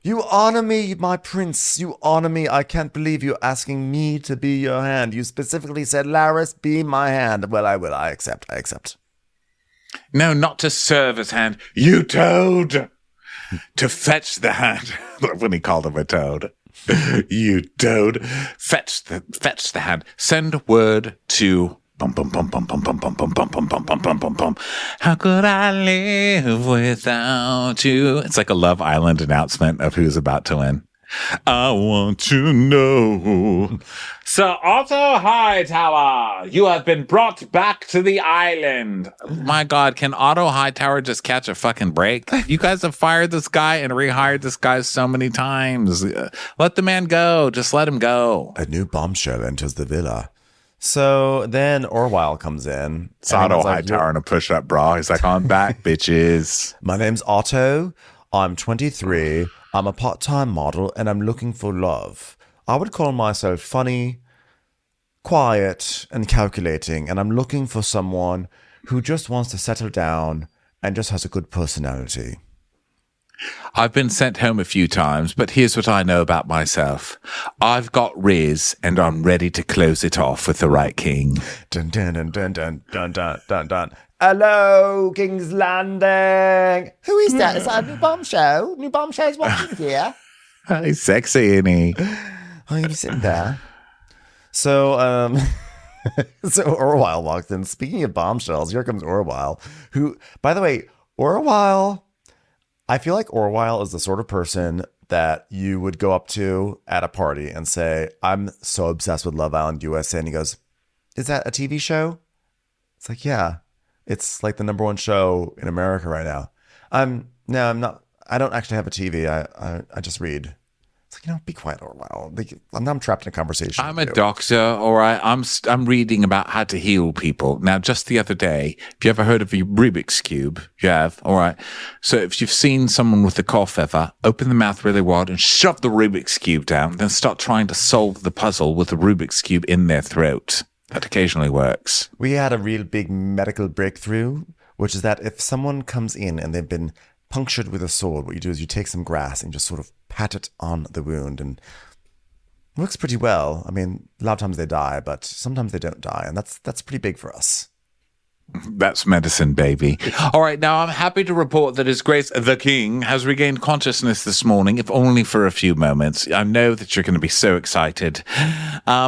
you honor me, my prince. You honor me. I can't believe you're asking me to be your hand. You specifically said, Larys, be my hand. Well, I will. I accept. No, not to serve as hand. You toad! To fetch the hand. When he called him a toad. You toad. Fetch the hand. Send word to bum bum bum bum bum bum bum bum bum bum bum bum bum bum bum. How could I live without you? It's like a Love Island announcement of who's about to win. I want to know. Sir Otto Hightower, you have been brought back to the island. My God, can Otto Hightower just catch a fucking break? You guys have fired this guy and rehired this guy so many times. Let the man go. Just let him go. A new bombshell enters the villa. So then Orwell comes in. It's Otto Hightower in a push-up bra. He's like, I'm back, bitches. My name's Otto. I'm 23. I'm a part-time model, and I'm looking for love. I would call myself funny, quiet, and calculating, and I'm looking for someone who just wants to settle down and just has a good personality. I've been sent home a few times, but here's what I know about myself. I've got Riz, and I'm ready to close it off with the right king. Dun, dun, dun, dun, dun, dun, dun, dun, dun. Hello, King's Landing. Who is that? Is that a new bombshell? New bombshell's watching here. He's sexy, isn't he? Oh, you're sitting there. So, so Orwell walks in. Speaking of bombshells, here comes Orwell, who, by the way, I feel like Orwell is the sort of person that you would go up to at a party and say, I'm so obsessed with Love Island USA. And he goes, is that a TV show? It's like, yeah, it's like the #1 show in America right now. No, I'm not. I don't actually have a TV. I just read. It's like, be quiet, Orwell. I'm trapped in a conversation. I'm a doctor, all right. I'm reading about how to heal people. Now, just the other day, have you ever heard of a Rubik's Cube? You have, all right. So if you've seen someone with a cough ever, open the mouth really wide and shove the Rubik's Cube down, then start trying to solve the puzzle with the Rubik's Cube in their throat. That occasionally works. We had a real big medical breakthrough, which is that if someone comes in and they've been punctured with a sword, what you do is you take some grass and just sort of pat it on the wound, and it works pretty well. I mean, a lot of times they die, but sometimes they don't die, and that's pretty big for us. That's medicine, baby. All right, now I'm happy to report that His Grace the King has regained consciousness this morning, if only for a few moments. I know that you're going to be so excited.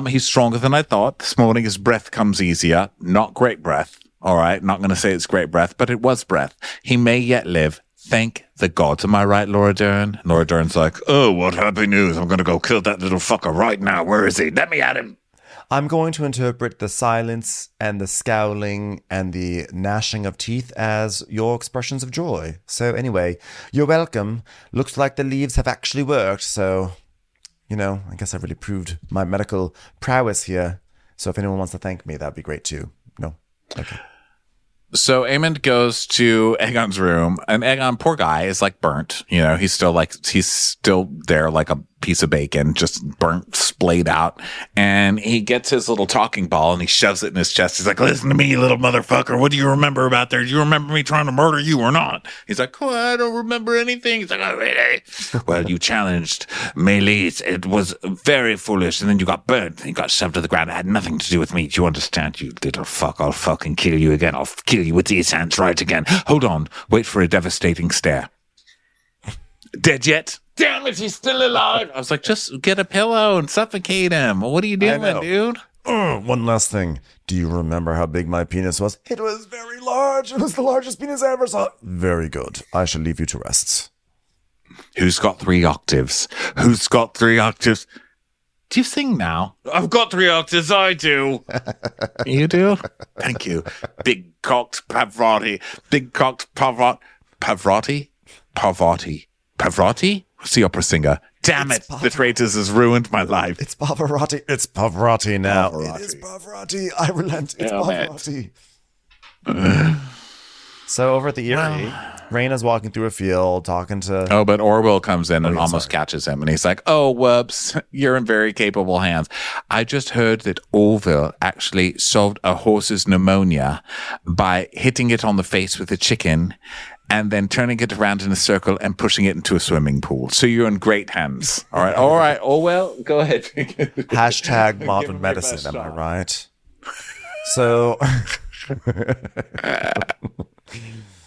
He's stronger than I thought. This morning his breath comes easier. Not great breath. All right, not going to say it's great breath, but it was breath. He may yet live. Thank the gods. Am I right, Laura Dern? Laura Dern's like, oh, what happy news. I'm going to go kill that little fucker right now. Where is he? Let me at him. I'm going to interpret the silence and the scowling and the gnashing of teeth as your expressions of joy. So anyway, you're welcome. Looks like the leaves have actually worked. So, I guess I've really proved my medical prowess here. So if anyone wants to thank me, that'd be great too. Okay. So Aemond goes to Aegon's room, and Aegon, poor guy, is like burnt. You know, he's still there like a piece of bacon, just burnt, splayed out. And he gets his little talking ball and he shoves it in his chest. He's like, listen to me, little motherfucker. What do you remember about there? Do you remember me trying to murder you or not? He's like, oh, I don't remember anything. He's like, oh, really? Well, you challenged Meleys. It was very foolish. And then you got burnt. You got shoved to the ground. It had nothing to do with me. Do you understand, you little fuck? I'll fucking kill you again. I'll kill you with these hands right again. Hold on. Wait for a devastating stare. Dead yet? Damn it, he's still alive. I was like, just get a pillow and suffocate him. What are you doing, dude? One last thing. Do you remember how big my penis was? It was very large. It was the largest penis I ever saw. Very good. I shall leave you to rest. Who's got 3 octaves? Who's got 3 octaves? Do you sing now? I've got 3 octaves, I do. You do? Thank you. Big cocked Pavarotti. Big cocked Pavarotti. Pavarotti? Pavarotti. Pavarotti? What's the opera singer? Damn it. The Traitors has ruined my life. It's Pavarotti. It's Pavarotti now. Pavarotti. It is Pavarotti. I relent. It's Damn it. Pavarotti. So over at the Eyrie, Rhaena's walking through a field talking to... Oh, but Orwell comes in and yeah, almost sorry. catches him. And he's like, oh, whoops, you're in very capable hands. I just heard that Orville actually solved a horse's pneumonia by hitting it on the face with a chicken and then turning it around in a circle and pushing it into a swimming pool. So you're in great hands. All right, Orwell, go ahead. Hashtag modern medicine, am I right? So...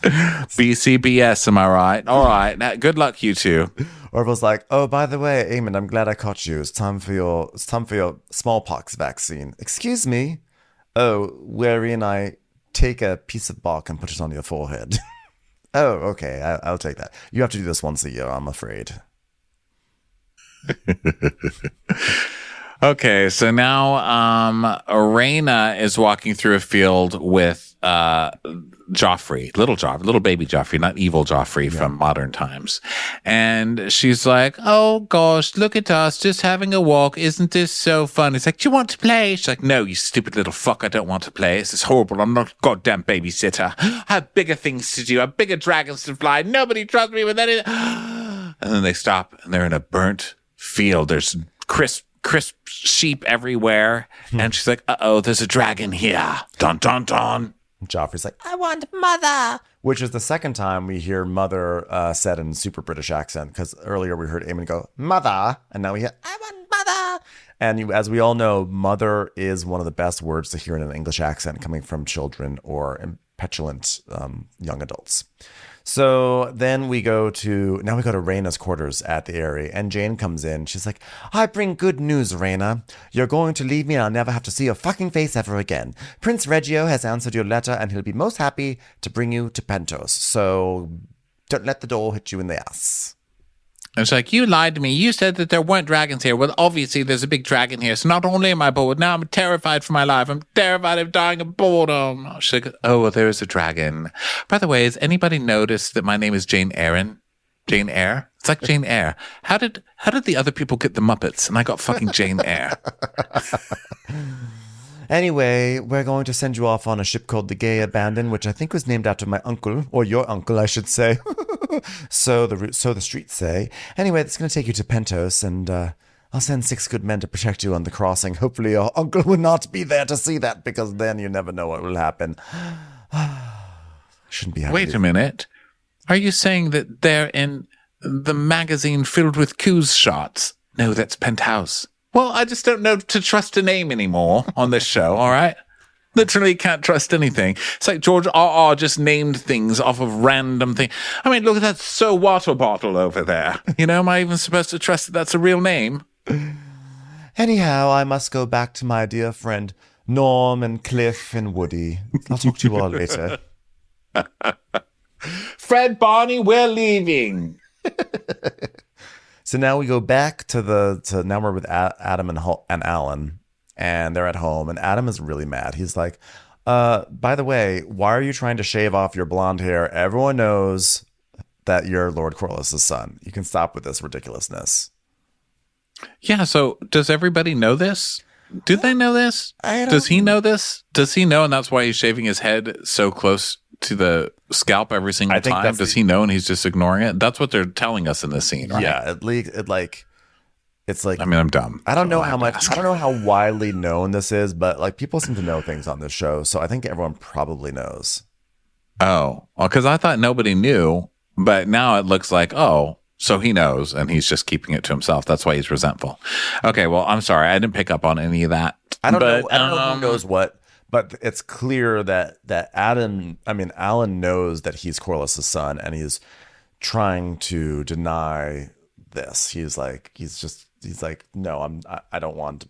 BCBS, am I right? All right. Now, good luck, you two. Orville's like, oh, by the way, Aemond, I'm glad I caught you. It's time for your smallpox vaccine. Excuse me? Oh, wherein I take a piece of bark and put it on your forehead. Oh, okay, I'll take that. You have to do this once a year, I'm afraid. Okay, so now Rhaena is walking through a field with Joffrey, little baby Joffrey, not evil Joffrey from modern times. And she's like, oh gosh, look at us just having a walk. Isn't this so fun? He's like, do you want to play? She's like, no, you stupid little fuck. I don't want to play. This is horrible. I'm not a goddamn babysitter. I have bigger things to do. I have bigger dragons to fly. Nobody trusts me with anything. And then they stop and they're in a burnt field. There's crisp sheep everywhere. And she's like, uh-oh, there's a dragon here. Dun, dun, dun. Joffrey's like, I want mother. Which is the second time we hear mother said in super British accent. Because earlier we heard Aemond go, mother. And now we hear, I want mother. And as we all know, mother is one of the best words to hear in an English accent coming from children or petulant young adults. So then we go to Rhaena's quarters at the Eyrie, and Jane comes in. She's like, I bring good news, Rhaena. You're going to leave me and I'll never have to see your fucking face ever again. Prince Reggio has answered your letter and he'll be most happy to bring you to Pentos. So don't let the door hit you in the ass. And it's like, you lied to me. You said that there weren't dragons here. Well, obviously there's a big dragon here. So not only am I bored, now I'm terrified for my life. I'm terrified of dying of boredom. She's like, oh, well, there is a dragon. By the way, has anybody noticed that my name is Jane Eyre? Jane Eyre? It's like Jane Eyre. How did the other people get the Muppets? And I got fucking Jane Eyre. Anyway, we're going to send you off on a ship called the Gay Abandon, which I think was named after my uncle, or your uncle, I should say. So the streets say. Anyway, it's going to take you to Pentos, and I'll send 6 good men to protect you on the crossing. Hopefully your uncle will not be there to see that, because then you never know what will happen. Shouldn't be happy. Wait a minute. Are you saying that they're in the magazine filled with coups shots? No, that's Penthouse. Well, I just don't know to trust a name anymore on this show, all right? Literally can't trust anything. It's like George R.R. just named things off of random things. I mean, look at that So Water bottle over there. You know, am I even supposed to trust that that's a real name? Anyhow, I must go back to my dear friend Norm and Cliff and Woody. I'll talk to you all later. Fred, Barney, we're leaving. So now we go back to now we're with Adam and Alan, and they're at home, and Adam is really mad. He's like, by the way, why are you trying to shave off your blonde hair? Everyone knows that you're Lord Corlys' son. You can stop with this ridiculousness. Yeah, so does everybody know this? Do they know this? I don't Does he know this? Does he know, and that's why he's shaving his head so close to the scalp every single time? Does he know and he's just ignoring it? That's what they're telling us in this scene, right? Yeah, it's like, I mean, I'm dumb. I don't know how much, I don't know how widely known this is, but like people seem to know things on this show. So I think everyone probably knows. Oh, well, because I thought nobody knew, but now it looks like, oh, so he knows and he's just keeping it to himself. That's why he's resentful. Okay, well, I'm sorry. I didn't pick up on any of that. I don't know who knows what, but it's clear that Alan knows that he's Corlys' son and he's trying to deny this. He's like, no, I don't want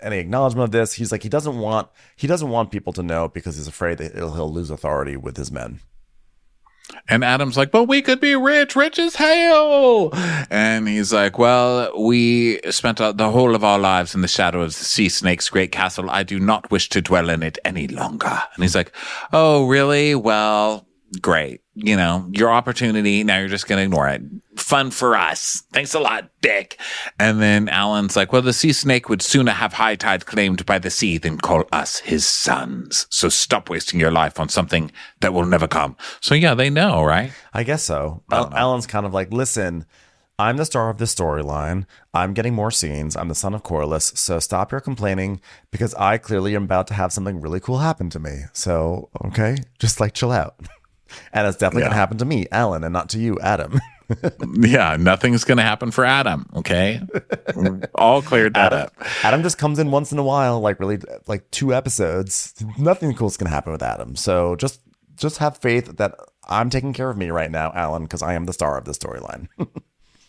any acknowledgement of this. He's like, he doesn't want people to know because he's afraid that he'll lose authority with his men. And Adam's like, but we could be rich as hell. And he's like, well, we spent the whole of our lives in the shadow of the sea snake's great castle. I do not wish to dwell in it any longer. And he's like, oh, really? Well, great. You know, your opportunity. Now you're just going to ignore it. Fun for us. Thanks a lot, Dick. And then Alan's like, well, the sea snake would sooner have high tide claimed by the sea than call us his sons. So stop wasting your life on something that will never come. So yeah, they know, right? I guess so. Alan's kind of like, listen, I'm the star of this storyline. I'm getting more scenes. I'm the son of Corlys. So stop your complaining because I clearly am about to have something really cool happen to me. So, okay, just like chill out. And it's definitely going to happen to me, Alan, and not to you, Adam. Yeah, nothing's going to happen for Adam, okay? All cleared that up. Adam just comes in once in a while, like really, like 2 episodes. Nothing cool's going to happen with Adam. So just have faith that I'm taking care of me right now, Alan, because I am the star of the storyline.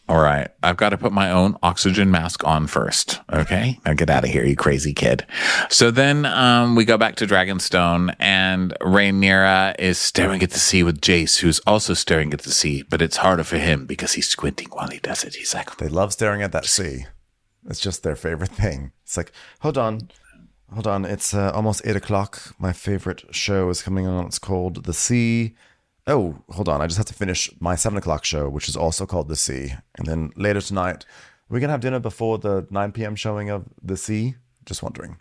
All right. I've got to put my own oxygen mask on first. Okay. Now get out of here, you crazy kid. So then we go back to Dragonstone and Rhaenyra is staring at the sea with Jace, who's also staring at the sea, but it's harder for him because he's squinting while he does it. He's like, they love staring at that sea. It's just their favorite thing. It's like, hold on. It's almost 8:00. My favorite show is coming on. It's called The Sea. Oh, hold on. I just have to finish my 7:00 show, which is also called The Sea. And then later tonight, we're going to have dinner before the 9 p.m. showing of The Sea. Just wondering.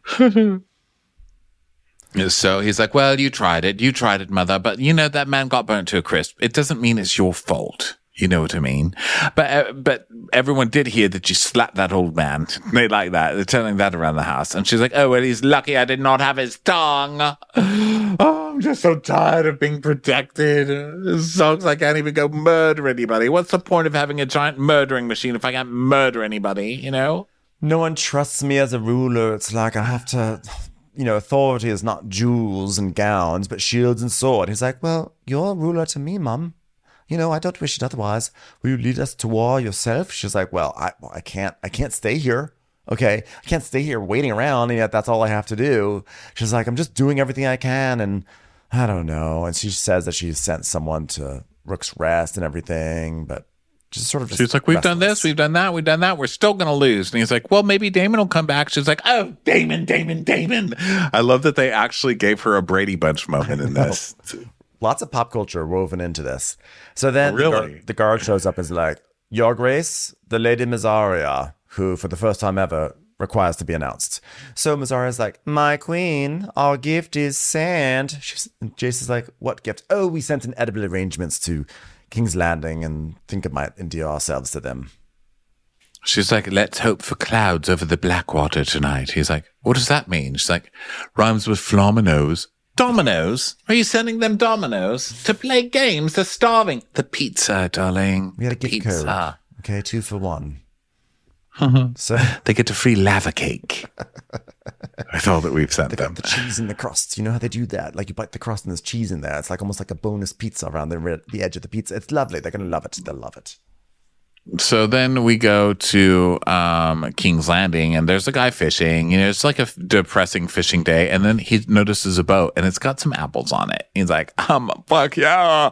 So he's like, well, you tried it, mother. But you know, that man got burnt to a crisp. It doesn't mean it's your fault. You know what I mean? But everyone did hear that you slapped that old man. They like that. They're telling that around the house. And she's like, oh, well, he's lucky I did not have his tongue. Oh, I'm just so tired of being protected. It sucks. I can't even go murder anybody. What's the point of having a giant murdering machine if I can't murder anybody, you know? No one trusts me as a ruler. It's like I have to, authority is not jewels and gowns, but shields and sword. He's like, well, you're a ruler to me, Mum. I don't wish it otherwise. Will you lead us to war yourself? She's like, well, I can't stay here. Okay. I can't stay here waiting around. And yet that's all I have to do. She's like, I'm just doing everything I can. And I don't know. And she says that she sent someone to Rook's Rest and everything, but she's like, we've done this, we've done that, we're still gonna lose. And he's like, well, maybe Daemon will come back. She's like, oh, Daemon. I love that they actually gave her a Brady Bunch moment in this. Lots of pop culture woven into this. So then really? the guard shows up and is like, Your Grace, the Lady Mysaria, who for the first time ever requires to be announced. So Myzaria's like, my queen, our gift is sent. Jace is like, what gift? Oh, we sent an edible arrangements to King's Landing and think it might endear ourselves to them. She's like, let's hope for clouds over the Blackwater tonight. He's like, what does that mean? She's like, rhymes with flaminos. Dominoes? Are you sending them dominoes? To play games? They're starving. The pizza, darling. We had a gift code. Okay, 2 for 1. So they get a free lava cake. That's all that we've sent them. The cheese in the crust. You know how they do that? Like you bite the crust and there's cheese in there. It's like almost like a bonus pizza around the edge of the pizza. It's lovely. They're going to love it. They'll love it. So then we go to King's Landing, and there's a guy fishing. It's like a depressing fishing day, and then he notices a boat, and it's got some apples on it. He's like, fuck yeah.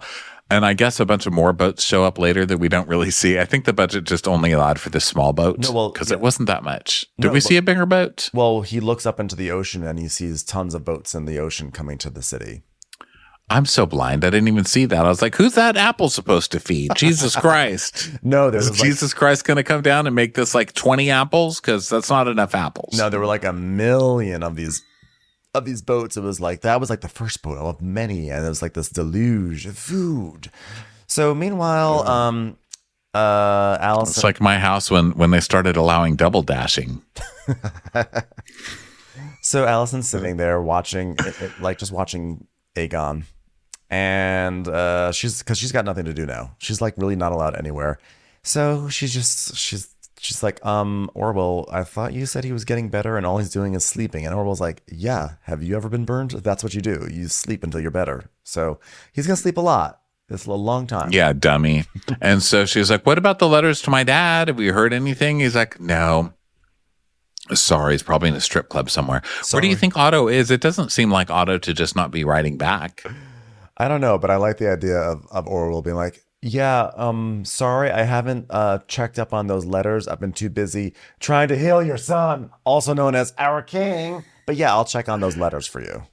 And I guess a bunch of more boats show up later that we don't really see. I think the budget just only allowed for this small boat because it wasn't that much. Did we see a bigger boat? Well, he looks up into the ocean, and he sees tons of boats in the ocean coming to the city. I'm so blind. I didn't even see that. I was like, who's that apple supposed to feed? Jesus Christ. No, there Is was Jesus Christ going to come down and make this like 20 apples? Because that's not enough apples. no, there were like a million of these boats. It was like that was like the first boat of many, and it was like this deluge of food. So meanwhile, Alicent. It's like my house when they started allowing double dashing. So Alicent's sitting there watching, like just watching Aegon, and she's got nothing to do now. She's like really not allowed anywhere. So she's like, Orwell, I thought you said he was getting better and all he's doing is sleeping. And Orwell's like, yeah, have you ever been burned? That's what you do. You sleep until you're better. So he's gonna sleep a lot. It's a long time. Yeah, dummy. And so she's like, what about the letters to my dad? Have we heard anything? He's like, no. Sorry, he's probably in a strip club somewhere. Where do you think Otto is? It doesn't seem like Otto to just not be writing back. I don't know, but I like the idea of Orwell being like, yeah, sorry, I haven't checked up on those letters. I've been too busy trying to heal your son, also known as our king. But yeah, I'll check on those letters for you.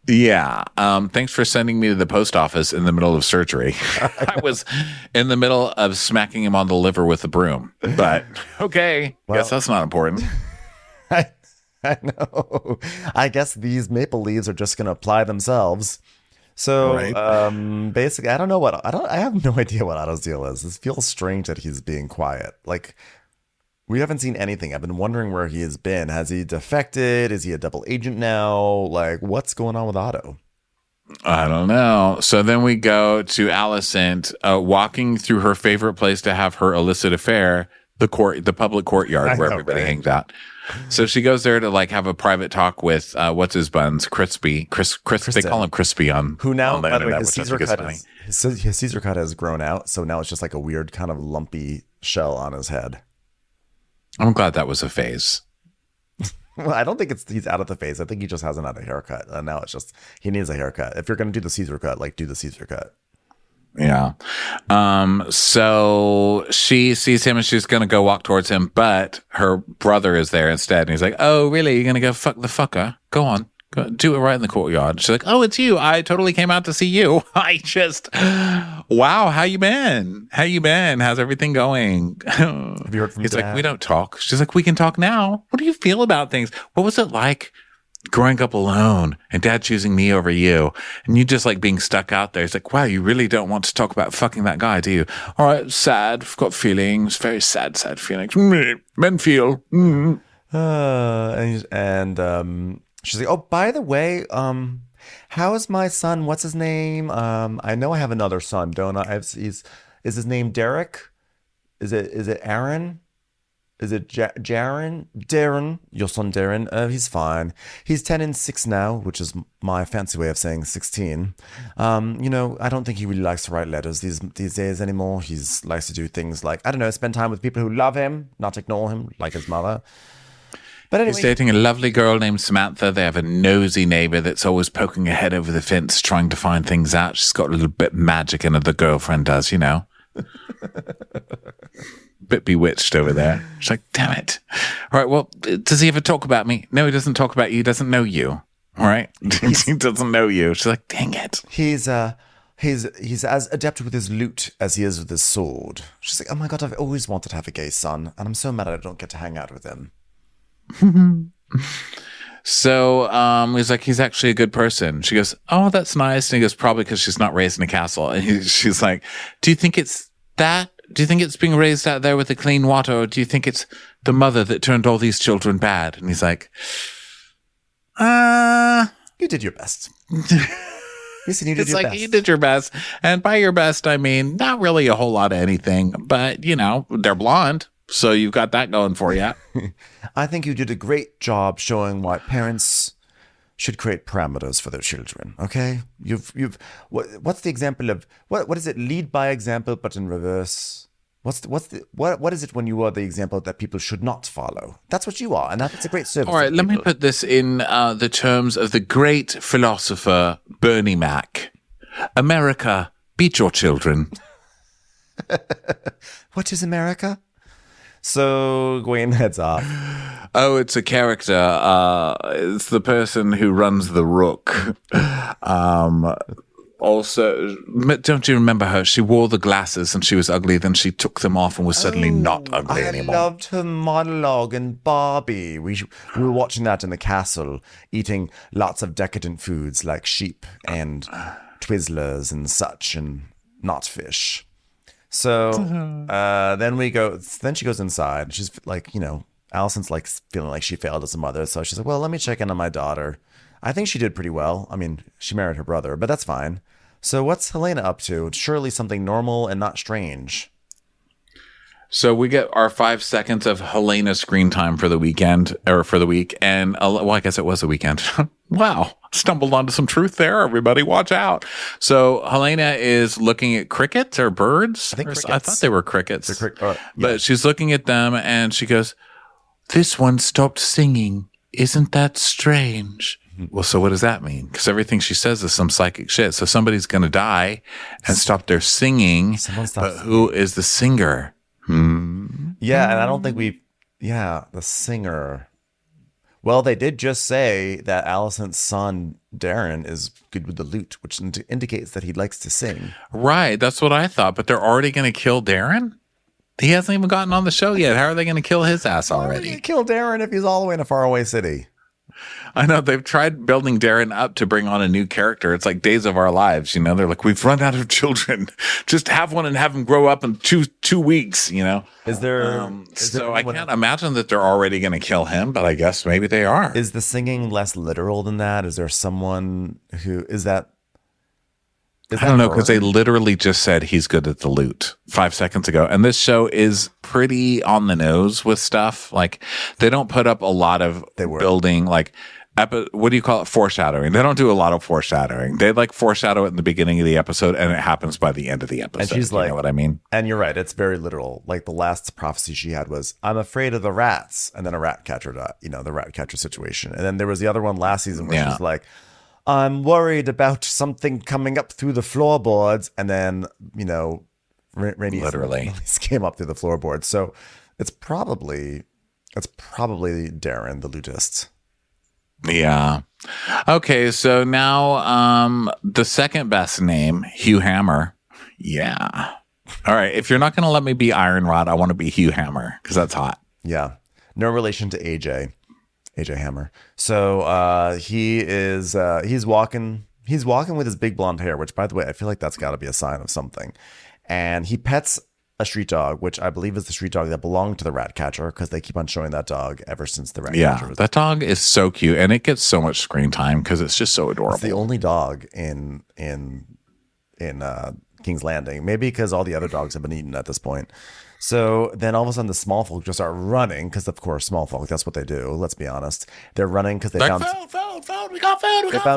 Yeah. Thanks for sending me to the post office in the middle of surgery. I was in the middle of smacking him on the liver with a broom. But okay, guess that's not important. I know. I guess these maple leaves are just going to apply themselves. So basically, I have no idea what Otto's deal is. It feels strange that he's being quiet. Like, we haven't seen anything. I've been wondering where he has been. Has he defected? Is he a double agent now? Like, what's going on with Otto? I don't know. So then we go to Alicent walking through her favorite place to have her illicit affair, the public courtyard where everybody hangs out. So she goes there to like have a private talk with what's his buns, Chris. They call him Crispy on who now. On the by the way, internet, his Caesar cut has grown out, so now it's just like a weird kind of lumpy shell on his head. I'm glad that was a phase. Well, I don't think he's out of the phase. I think he just hasn't had a haircut, and now it's just he needs a haircut. If you're going to do the Caesar cut, like do the Caesar cut. Yeah. So she sees him and she's going to go walk towards him, but her brother is there instead. And he's like, oh, really? You're going to go fuck the fucker? Go on. Go, do it right in the courtyard. She's like, oh, it's you. I totally came out to see you. Wow. How you been? How's everything going? Have you heard from He's Dad? like, we don't talk. She's like, we can talk now. What do you feel about things? What was it like growing up alone and Dad choosing me over you and you just like being stuck out there? It's like, wow, you really don't want to talk about fucking that guy, do you? All right, sad. I've got feelings, very sad feelings. Men feel. She's like, oh, by the way, how is my son? What's his name? I know I have another son, don't I? Is his name Derek? Is it Aaron? Is it Jaren? Darren, your son Darren. He's fine. He's 10 and 6 now, which is my fancy way of saying 16. I don't think he really likes to write letters these days anymore. He likes to do things like, I don't know, spend time with people who love him, not ignore him, like his mother. But anyway, he's dating a lovely girl named Samantha. They have a nosy neighbor that's always poking her head over the fence, trying to find things out. She's got a little bit magic in her, the girlfriend does, Bit bewitched over there. She's like, damn it. All right, well, does he ever talk about me? No, he doesn't talk about you. He doesn't know you. All right? He doesn't know you. She's like, dang it. He's as adept with his lute as he is with his sword. She's like, oh my God, I've always wanted to have a gay son, and I'm so mad I don't get to hang out with him. So he's like, he's actually a good person. She goes, oh, that's nice. And he goes, probably because she's not raised in a castle. And she's like, do you think it's that? Do you think it's being raised out there with the clean water? Or do you think it's the mother that turned all these children bad? And he's like, you did your best. Listen, you did it's your like, best. you did your best. And by your best, I mean, not really a whole lot of anything. But, they're blonde. So you've got that going for you. I think you did a great job showing why parents should create parameters for their children. Okay, what's the example of what is it? Lead by example, but in reverse. What is it when you are the example that people should not follow? That's what you are, and that's a great service. All right, let me put this in the terms of the great philosopher Bernie Mac. America, beat your children. What is America? So Gwen heads off. Oh, it's a character. It's the person who runs the Rook. also, don't you remember her? She wore the glasses and she was ugly. Then she took them off and was suddenly not ugly anymore. I loved her monologue in Barbie. We were watching that in the castle, eating lots of decadent foods like sheep and Twizzlers and such, and not fish. So then she goes inside. She's like, Alicent's like feeling like she failed as a mother. So she's like, well, let me check in on my daughter. I think she did pretty well. I mean, she married her brother, but that's fine. So what's Rhaena up to? It's surely something normal and not strange. So we get our 5 seconds of Rhaena screen time for the weekend, or for the week. And, well, I guess it was the weekend. Wow. Stumbled onto some truth there. Everybody watch out. So Rhaena is looking at crickets or birds. I thought they were crickets. But she's looking at them and she goes, "This one stopped singing. Isn't that strange?" Well, so what does that mean? Because everything she says is some psychic shit. So somebody's going to die and stop their singing. But who is the singer? Yeah, and I don't think the singer. Well, they did just say that Alicent's son, Darren, is good with the lute, which indicates that he likes to sing. Right, that's what I thought. But they're already going to kill Darren? He hasn't even gotten on the show yet. How are they going to kill his ass already? How are they going to kill Darren if he's all the way in a faraway city? I know they've tried building Darren up to bring on a new character. It's like Days of Our Lives, They're like, we've run out of children. Just have one and have him grow up in two weeks, Is there? I can't imagine that they're already going to kill him, but I guess maybe they are. Is the singing less literal than that? Is there someone who is that? I don't know, because they literally just said he's good at the lute 5 seconds ago. And this show is pretty on the nose with stuff. Like, they don't put up a lot of building, like, what do you call it? Foreshadowing. They don't do a lot of foreshadowing. They foreshadow it in the beginning of the episode, and it happens by the end of the episode. And she's like, you know what I mean? And you're right. It's very literal. Like, the last prophecy she had was, "I'm afraid of the rats." And then a rat catcher, the rat catcher situation. And then there was the other one last season where she's like, "I'm worried about something coming up through the floorboards," and then Rhaenyra literally came up through the floorboards. So it's probably Darren, the lutist. Yeah. Okay. So now the second best name, Hugh Hammer. Yeah. All right. If you're not going to let me be Iron Rod, I want to be Hugh Hammer because that's hot. Yeah. No relation to AJ Hammer. So he's walking with his big blonde hair, which, by the way, I feel like that's got to be a sign of something. And he pets a street dog, which I believe is the street dog that belonged to the rat catcher, because they keep on showing that dog ever since the rat catcher. Yeah, that dog is so cute, and it gets so much screen time because it's just so adorable. It's the only dog in King's Landing, maybe because all the other dogs have been eaten at this point. So then all of a sudden the small folk just start running because, of course, small folk, that's what they do. Let's be honest. They're running because they found food. We got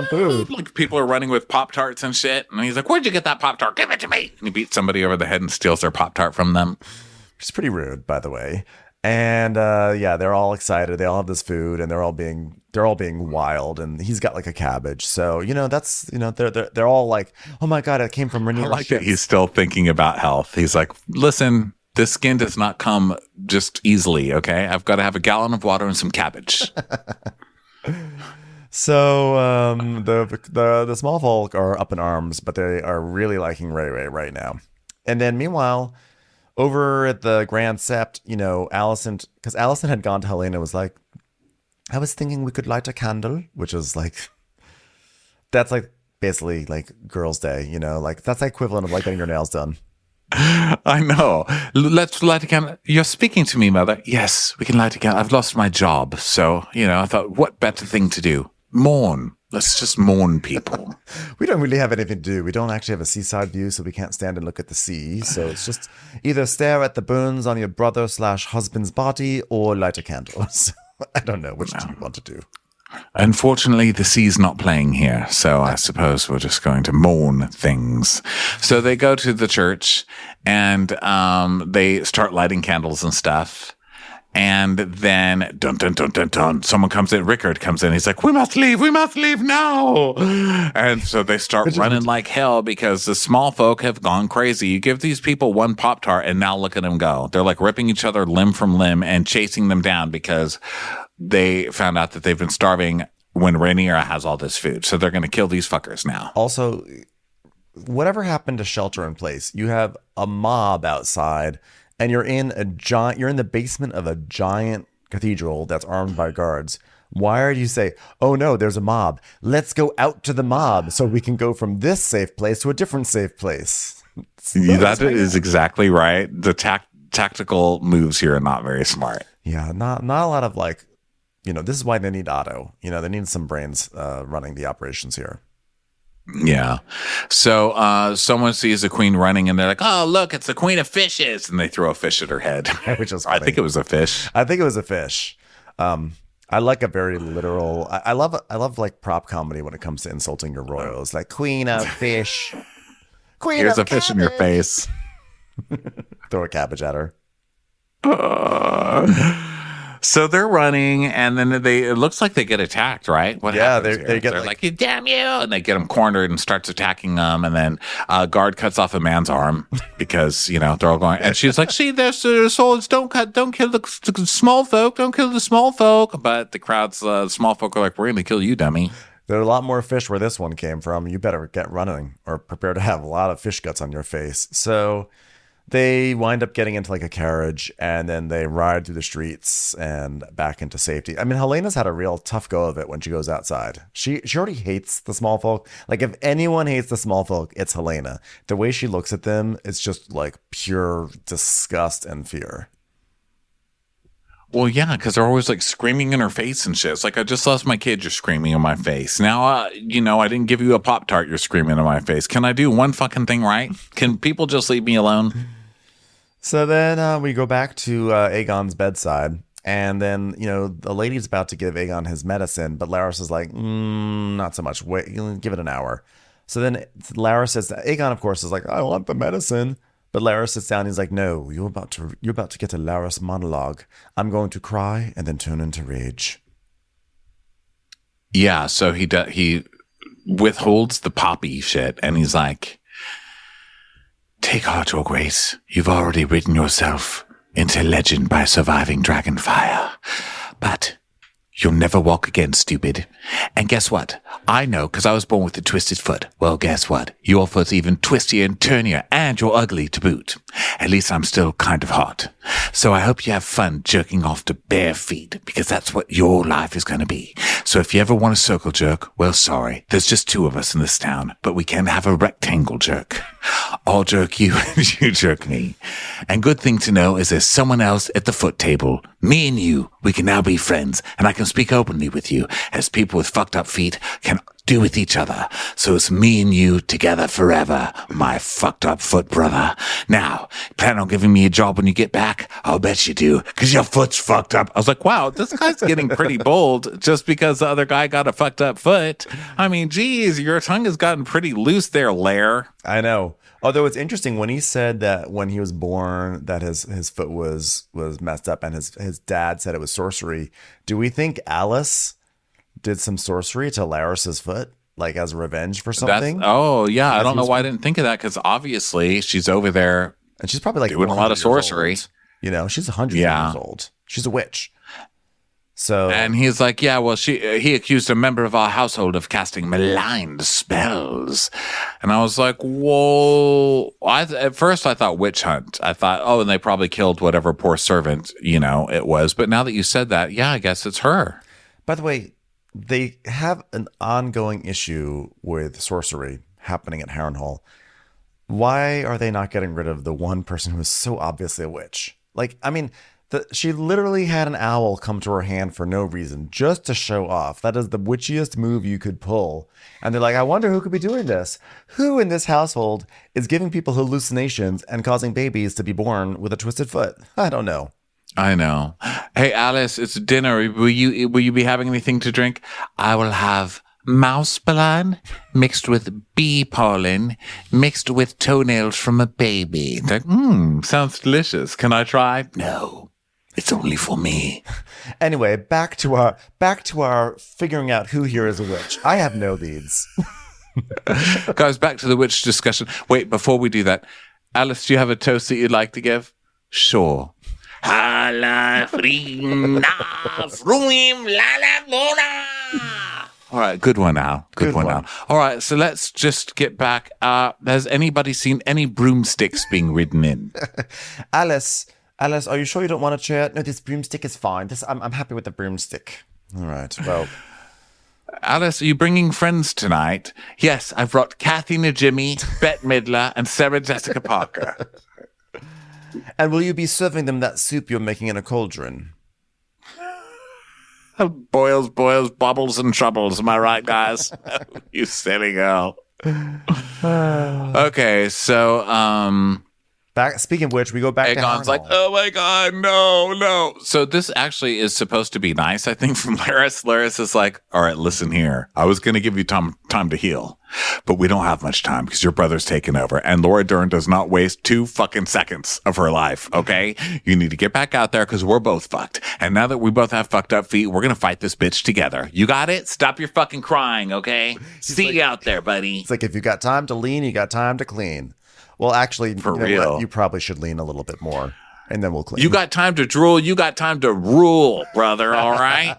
food. Like, people are running with Pop-Tarts and shit. And he's like, "Where'd you get that Pop-Tart? Give it to me." And he beats somebody over the head and steals their Pop-Tart from them. Which is pretty rude, by the way. And they're all excited. They all have this food and they're all being wild. And he's got like a cabbage. So, they're all like, "Oh my God, it came from Rhaenyra." I like that he's still thinking about health. He's like, "Listen, this skin does not come just easily, okay? I've got to have a gallon of water and some cabbage." So the small folk are up in arms, but they are really liking Ray right now. And then meanwhile, over at the Grand Sept, Alicent, because Alicent had gone to Rhaena, was like, "I was thinking we could light a candle," which is like, that's like basically like girls' day, like that's the equivalent of like getting your nails done. I know. Let's light a candle. You're speaking to me, Mother. Yes, we can light a candle. I've lost my job. So, I thought, what better thing to do? Mourn. Let's just mourn people. We don't really have anything to do. We don't actually have a seaside view, so we can't stand and look at the sea. So it's just either stare at the burns on your brother/husband's body or light a candle. So I don't know. Which do you want to do? Unfortunately, the sea's not playing here, so I suppose we're just going to mourn things. So they go to the church, and they start lighting candles and stuff. And then, dun, dun, dun, dun, dun, someone comes in, Rickard comes in. He's like, we must leave now. And so they start running like hell because the small folk have gone crazy. You give these people one Pop-Tart, and now look at them go. They're like ripping each other limb from limb and chasing them down because they found out that they've been starving when Rhaenyra has all this food. So they're going to kill these fuckers now. Also, whatever happened to shelter in place? You have a mob outside, and you're in the basement of a giant cathedral that's armed by guards. Why do you say, oh no, there's a mob. Let's go out to the mob so we can go from this safe place to a different safe place. That is exactly right. The tactical moves here are not very smart. Yeah, not a lot of like, this is why they need Otto. They need some brains running the operations here. Yeah. So someone sees the queen running and they're like, oh, look, it's the queen of fishes. And they throw a fish at her head. Which is funny. I think it was a fish. I like a very literal. I love like prop comedy when it comes to insulting your royals, like queen of fish. Here's a fish in your face. Throw a cabbage at her. So they're running, and then it looks like they get attacked, right? What happens here? They're like, damn you! And they get them cornered and starts attacking them, and then a guard cuts off a man's arm because they're all going. And she's like, "See, there's swords. Don't kill the small folk. Don't kill the small folk." But the crowd's small folk are like, "We're gonna kill you, dummy." There are a lot more fish where this one came from. You better get running or prepare to have a lot of fish guts on your face. So they wind up getting into like a carriage, and then they ride through the streets and back into safety. I mean, Helena's had a real tough go of it when she goes outside. She already hates the small folk. Like, if anyone hates the small folk, it's Helena. The way she looks at them is just like pure disgust and fear. Well, yeah, because they're always like screaming in her face and shit. It's like, I just lost my kid. You're screaming in my face. Now, I didn't give you a Pop-Tart. You're screaming in my face. Can I do one fucking thing right? Can people just leave me alone? So then we go back to Aegon's bedside. And then, the lady's about to give Aegon his medicine. But Larys is like, not so much. Wait, give it an hour. So then Larys says, Aegon, of course, is like, I want the medicine. But Larys sits down and he's like, no, you're about to get a Larys monologue. I'm going to cry and then turn into rage. Yeah, so he withholds the poppy shit and he's like, take heart, your grace. You've already written yourself into legend by surviving Dragonfire. But you'll never walk again, stupid. And guess what? I know, because I was born with a twisted foot. Well, guess what? Your foot's even twistier and turnier, and you're ugly to boot. At least I'm still kind of hot. So I hope you have fun jerking off to bare feet, because that's what your life is going to be. So if you ever want a circle jerk, well, sorry. There's just 2 of us in this town, but we can have a rectangle jerk. I'll jerk you and you jerk me. And good thing to know is there's someone else at the foot table. Me and you, we can now be friends, and I can speak openly with you, as people with fucked up feet can do with each other. So it's me and you together forever, my fucked up foot brother. Now, plan on giving me a job when you get back? I'll bet you do, because your foot's fucked up. I was like, wow, this guy's getting pretty bold just because the other guy got a fucked up foot. I mean, geez, your tongue has gotten pretty loose there, Lair. I know. Although it's interesting when he said that when he was born that his foot was messed up and his dad said it was sorcery. Do we think Alice did some sorcery to Larys's foot, like as revenge for something? I don't know why I didn't think of that, because obviously she's over there and she's probably like doing a lot of sorcery. She's 100 years old. She's a witch. So, and he's like, yeah, well, he accused a member of our household of casting malign spells. And I was like, whoa. At first I thought witch hunt. I thought, and they probably killed whatever poor servant, it was. But now that you said that, yeah, I guess it's her. By the way, they have an ongoing issue with sorcery happening at Harrenhal. Why are they not getting rid of the one person who is so obviously a witch? Like, I mean, she literally had an owl come to her hand for no reason, just to show off. That is the witchiest move you could pull. And they're like, I wonder who could be doing this. Who in this household is giving people hallucinations and causing babies to be born with a twisted foot? I don't know. I know. Hey, Alice, it's dinner. Will you be having anything to drink? I will have mouse pollen mixed with bee pollen mixed with toenails from a baby. It's like, sounds delicious. Can I try? No. It's only for me. Anyway, back to our figuring out who here is a witch. I have no leads. Guys, back to the witch discussion. Wait, before we do that, Alice, do you have a toast that you'd like to give? Sure. All right, good one, Al. Good one, Al. All right, so let's just get back. Has anybody seen any broomsticks being ridden in? Alice, are you sure you don't want a chair? No, this broomstick is fine. I'm happy with the broomstick. All right, well. Alice, are you bringing friends tonight? Yes, I've brought Kathy Najimy, Bette Midler, and Sarah Jessica Parker. And will you be serving them that soup you're making in a cauldron? Boils, bubbles, and troubles. Am I right, guys? You silly girl. Okay, so Speaking of which, we go back to Aegon's like, oh my God, no. So this actually is supposed to be nice, I think, from Larys. Larys is like, all right, listen here. I was going to give you time to heal, but we don't have much time because your brother's taken over. And Laura Dern does not waste 2 fucking seconds of her life, okay? You need to get back out there because we're both fucked. And now that we both have fucked up feet, we're going to fight this bitch together. You got it? Stop your fucking crying, okay? See you out there, buddy. It's like, if you got time to lean, you got time to clean. Well, actually, for real, you probably should lean a little bit more, and then we'll clean. You got time to drool. You got time to rule, brother. All right.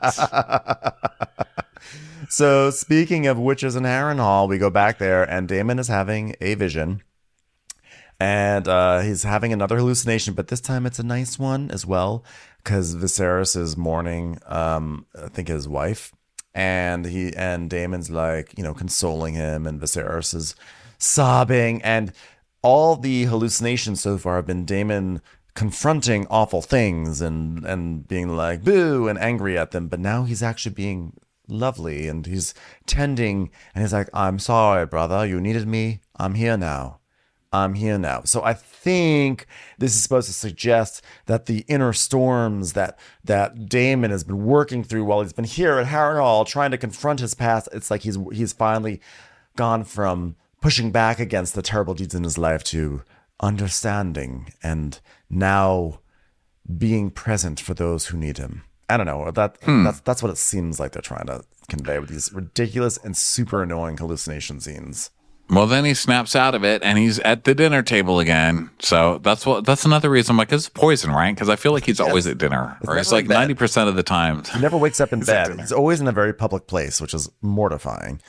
So, speaking of witches in Harrenhal, we go back there, and Daemon is having a vision, and he's having another hallucination, but this time it's a nice one as well, because Viserys is mourning, I think, his wife, and Daemon's like, consoling him, and Viserys is sobbing, and all the hallucinations so far have been Daemon confronting awful things and being like boo and angry at them, but now he's actually being lovely and he's tending, and he's like, I'm sorry, brother, you needed me, I'm here now. So I think this is supposed to suggest that the inner storms that Daemon has been working through while he's been here at Harrenhal trying to confront his past, it's like he's finally gone from pushing back against the terrible deeds in his life to understanding and now being present for those who need him. I don't know. That's what it seems like they're trying to convey with these ridiculous and super annoying hallucination scenes. Well, then he snaps out of it and he's at the dinner table again. So that's another reason I'm like, it's poison, right? Because I feel like he's always at dinner, or it's like 90% of the time. He never wakes up in bed. He's always in a very public place, which is mortifying.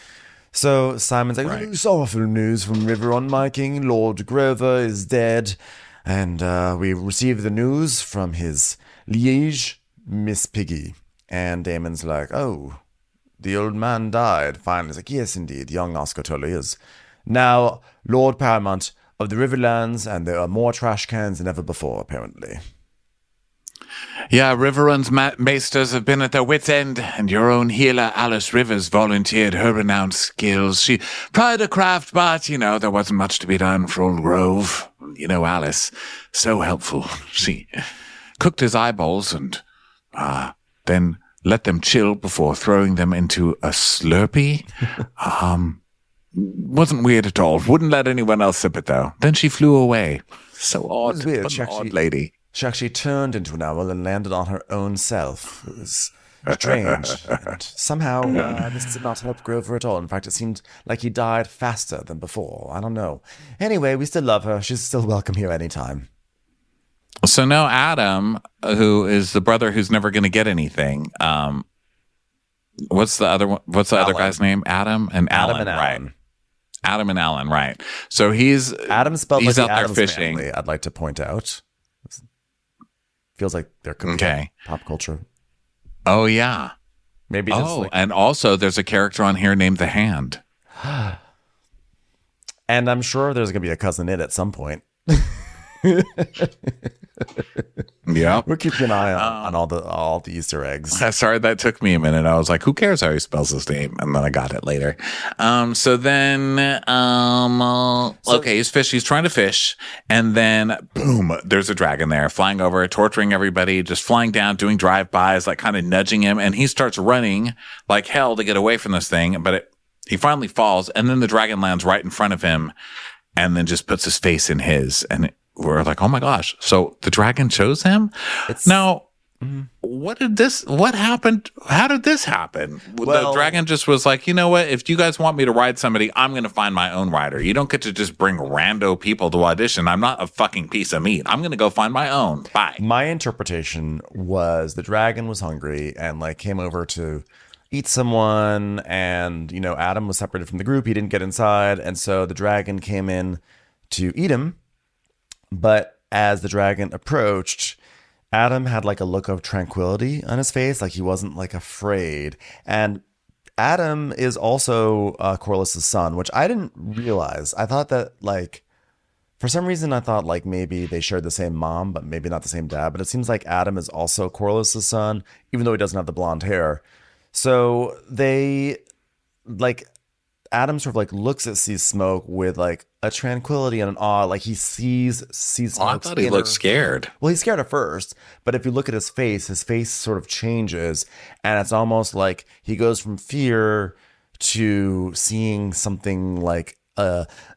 So Simon's like, right. Sorrowful news from Riverrun, my king. Lord Grover is dead. And we received the news from his liege, Miss Piggy. And Daemon's like, oh, the old man died. Finally, he's like, yes, indeed, young Oscar Tully is now Lord Paramount of the Riverlands, and there are more trash cans than ever before, apparently. Yeah, Riverrun's maesters have been at their wits' end, and your own healer, Alice Rivers, volunteered her renowned skills. She tried her craft, but, there wasn't much to be done for old Grove. Alice, so helpful. She cooked his eyeballs and then let them chill before throwing them into a Slurpee. Wasn't weird at all. Wouldn't let anyone else sip it, though. Then she flew away. So odd. Weird. What an odd lady. She actually turned into an owl and landed on her own self. It was strange. And somehow, this did not help Grover at all. In fact, it seemed like he died faster than before. I don't know. Anyway, we still love her. She's still welcome here anytime. So now Adam, who is the brother who's never going to get anything, what's the other one? What's the other guy's name? Adam and Alan, right? Adam and Alan, right? So he's spelled he's like out the there fishing. Family, I'd like to point out. Feels like there could be pop culture. Oh yeah, maybe. And also there's a character on here named the Hand. And I'm sure there's gonna be a cousin in at some point. Yeah, we're keeping an eye on all the Easter eggs. Sorry, that took me a minute. I was like, who cares how he spells his name? And then I got it later. So then he's he's trying to fish, and then boom, there's a dragon there flying over, torturing everybody, just flying down, doing drive-bys, like kind of nudging him, and he starts running like hell to get away from this thing, but he finally falls, and then the dragon lands right in front of him, and then just puts his face in his, and we're like, oh my gosh. So the dragon chose him? What happened? How did this happen? The dragon just was like, you know what? If you guys want me to ride somebody, I'm going to find my own rider. You don't get to just bring rando people to audition. I'm not a fucking piece of meat. I'm going to go find my own. Bye. My interpretation was the dragon was hungry and like came over to eat someone, and Adam was separated from the group. He didn't get inside, and so the dragon came in to eat him. But as the dragon approached, Adam had like a look of tranquility on his face, like he wasn't like afraid. And Adam is also Corlys' son, which I didn't realize. I thought that like for some reason I thought like maybe they shared the same mom, but maybe not the same dad. But it seems like Adam is also Corlys' son, even though he doesn't have the blonde hair. So they like Adam sort of like looks at Sea Smoke with like a tranquility and an awe, like he sees Sea Smoke. I thought he looked scared. Well, he's scared at first, but if you look at his face sort of changes, and it's almost like he goes from fear to seeing something like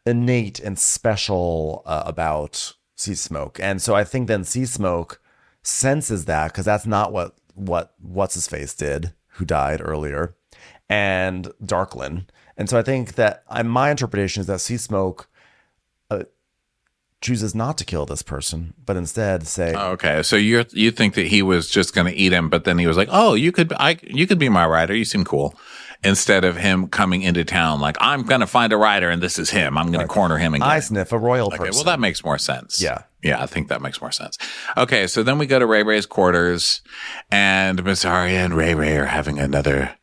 innate and special about Sea Smoke. And so I think then Sea Smoke senses that, because that's not what's his face did, who died earlier, and Darklyn. And so I think that my interpretation is that Sea Smoke chooses not to kill this person, but instead say, okay, so you think that he was just going to eat him, but then he was like, oh, you could be my rider. You seem cool. Instead of him coming into town, like, I'm going to find a rider and this is him. I'm going to corner him and I sniff a royal person. Well, that makes more sense. Yeah. Yeah, I think that makes more sense. Okay, so then we go to Ray's quarters, and Miss Arya and Ray are having another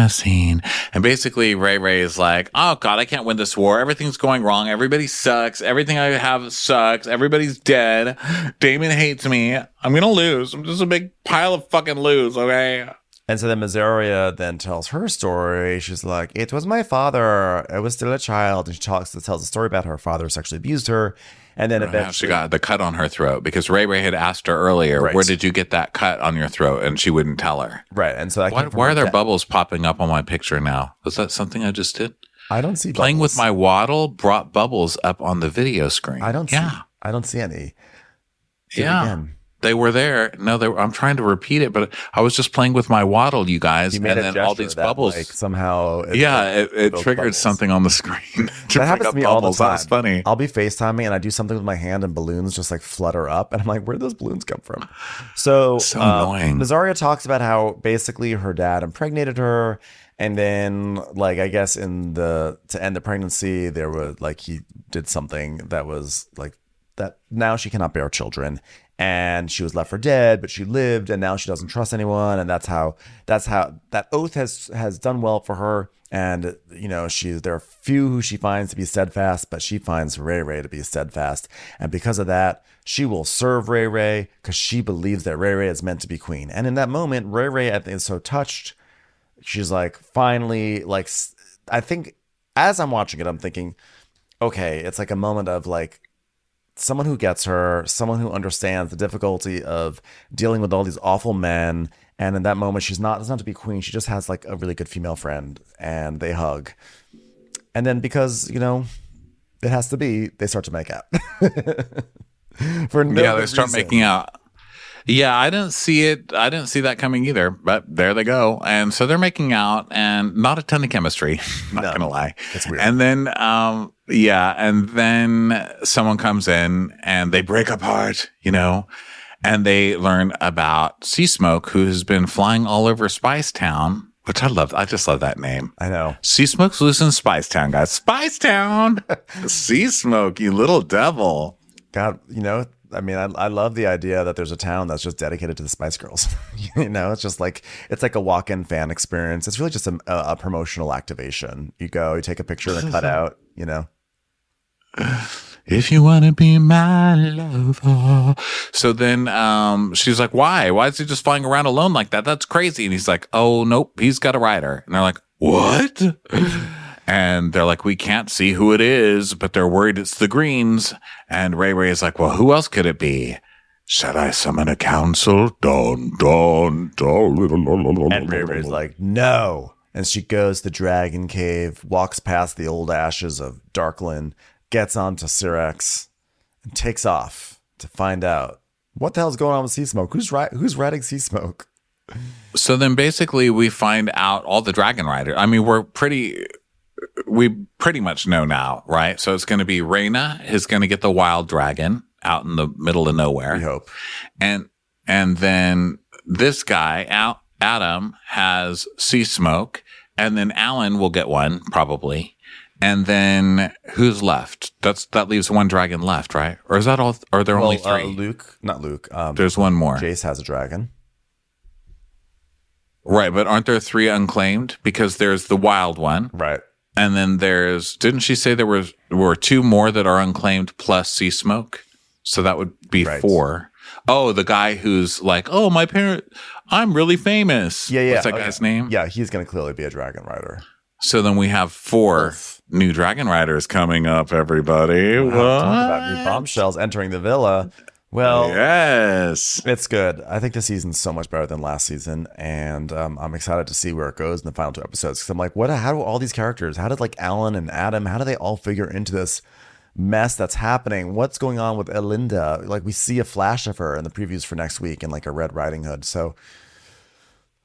scene. And basically Ray is like, oh God, I can't win this war. Everything's going wrong. Everybody sucks. Everything I have sucks. Everybody's dead. Daemon hates me. I'm going to lose. I'm just a big pile of fucking lose. Okay. And so then Missoria then tells her story. She's like, it was my father. I was still a child. And she tells a story about her father sexually abused her. And then eventually she got the cut on her throat because Ray had asked her earlier, where did you get that cut on your throat? And she wouldn't tell her. Right. And so why are there bubbles popping up on my picture now? Was that something I just did? I don't see Playing bubbles. with my waddle brought bubbles up on the video screen. I don't see any. Do it yeah. again. They were there. No, I'm trying to repeat it, but I was just playing with my waddle, you guys. You made and then all these bubbles. Like somehow. It triggered bubbles. something on the screen. That happens to me all the time. That's funny. I'll be FaceTiming and I do something with my hand and balloons just like flutter up. And I'm like, where'd those balloons come from? So annoying. Missoria talks about how basically her dad impregnated her. And then like, I guess to end the pregnancy, there was like, he did something that was like that. Now she cannot bear children. And she was left for dead, but she lived, and now she doesn't trust anyone, and that's how that oath has done well for her. And there are few who she finds to be steadfast, but she finds Ray to be steadfast, and because of that, she will serve Ray because she believes that Ray is meant to be queen. And in that moment, Ray I think is so touched. She's like, finally, like I think as I'm watching it, I'm thinking, okay, it's like a moment of like, someone who gets her, someone who understands the difficulty of dealing with all these awful men. And in that moment, doesn't have to be queen. She just has like a really good female friend and they hug. And then because, it has to be, they start to make out. They start making out. Yeah, I didn't see it. I didn't see that coming either, but there they go. And so they're making out and not a ton of chemistry. Not going to lie. It's weird. And then, and then someone comes in and they break apart, and they learn about Sea Smoke, who has been flying all over Spice Town, which I love. I just love that name. I know. Sea Smoke's loose in Spice Town, guys. Spice Town! Sea Smoke, you little devil. God, I mean, I love the idea that there's a town that's just dedicated to the Spice Girls. It's just like, it's like a walk-in fan experience. It's really just a promotional activation. You go, you take a picture and a cutout, If you want to be my lover. So then she's like, why? Why is he just flying around alone like that? That's crazy. And he's like, oh, nope, he's got a rider. And they're like, what? And they're like, we can't see who it is, but they're worried it's the Greens. And Ray is like, well, who else could it be? Should I summon a council? Dun, dun, dun. And Ray's like, no. And she goes to the Dragon Cave, walks past the old ashes of Darklyn, gets onto Syrax, and takes off to find out what the hell's going on with Sea Smoke. Who's riding Sea Smoke? So then basically we find out all the Dragon Riders. I mean, we pretty much know now, right? So it's going to be Rhaena is going to get the wild dragon out in the middle of nowhere. We hope. And then this guy Adam has sea smoke, and then Alan will get one probably. And then who's left? That leaves one dragon left, right? Or is that all? Or are there only three? Not Luke. There's one more. Jace has a dragon. Right, but aren't there 3 unclaimed? Because there's the wild one. Right. And then didn't she say there were 2 more that are unclaimed plus sea smoke? So that would be 4. Oh, the guy who's like, oh, I'm really famous. Yeah. What's that guy's name? Yeah, he's going to clearly be a dragon rider. So then we have 4 new dragon riders coming up, everybody. Wow, What? talk about new bombshells entering the villa. Well, yes, it's good. I think this season's so much better than last season, and I'm excited to see where it goes in the final 2 episodes. Because I'm like, how do all these characters? How did like Alan and Adam? How do they all figure into this mess that's happening? What's going on with Elinda? Like we see a flash of her in the previews for next week in like a Red Riding Hood. So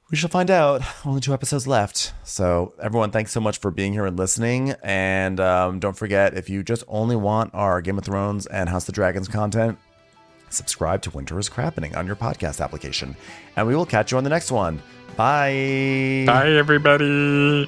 we shall find out. Only 2 episodes left. So everyone, thanks so much for being here and listening. And don't forget, if you just only want our Game of Thrones and House of the Dragons content, subscribe to Winter is Crapping on your podcast application. And we will catch you on the next one. Bye. Bye, everybody.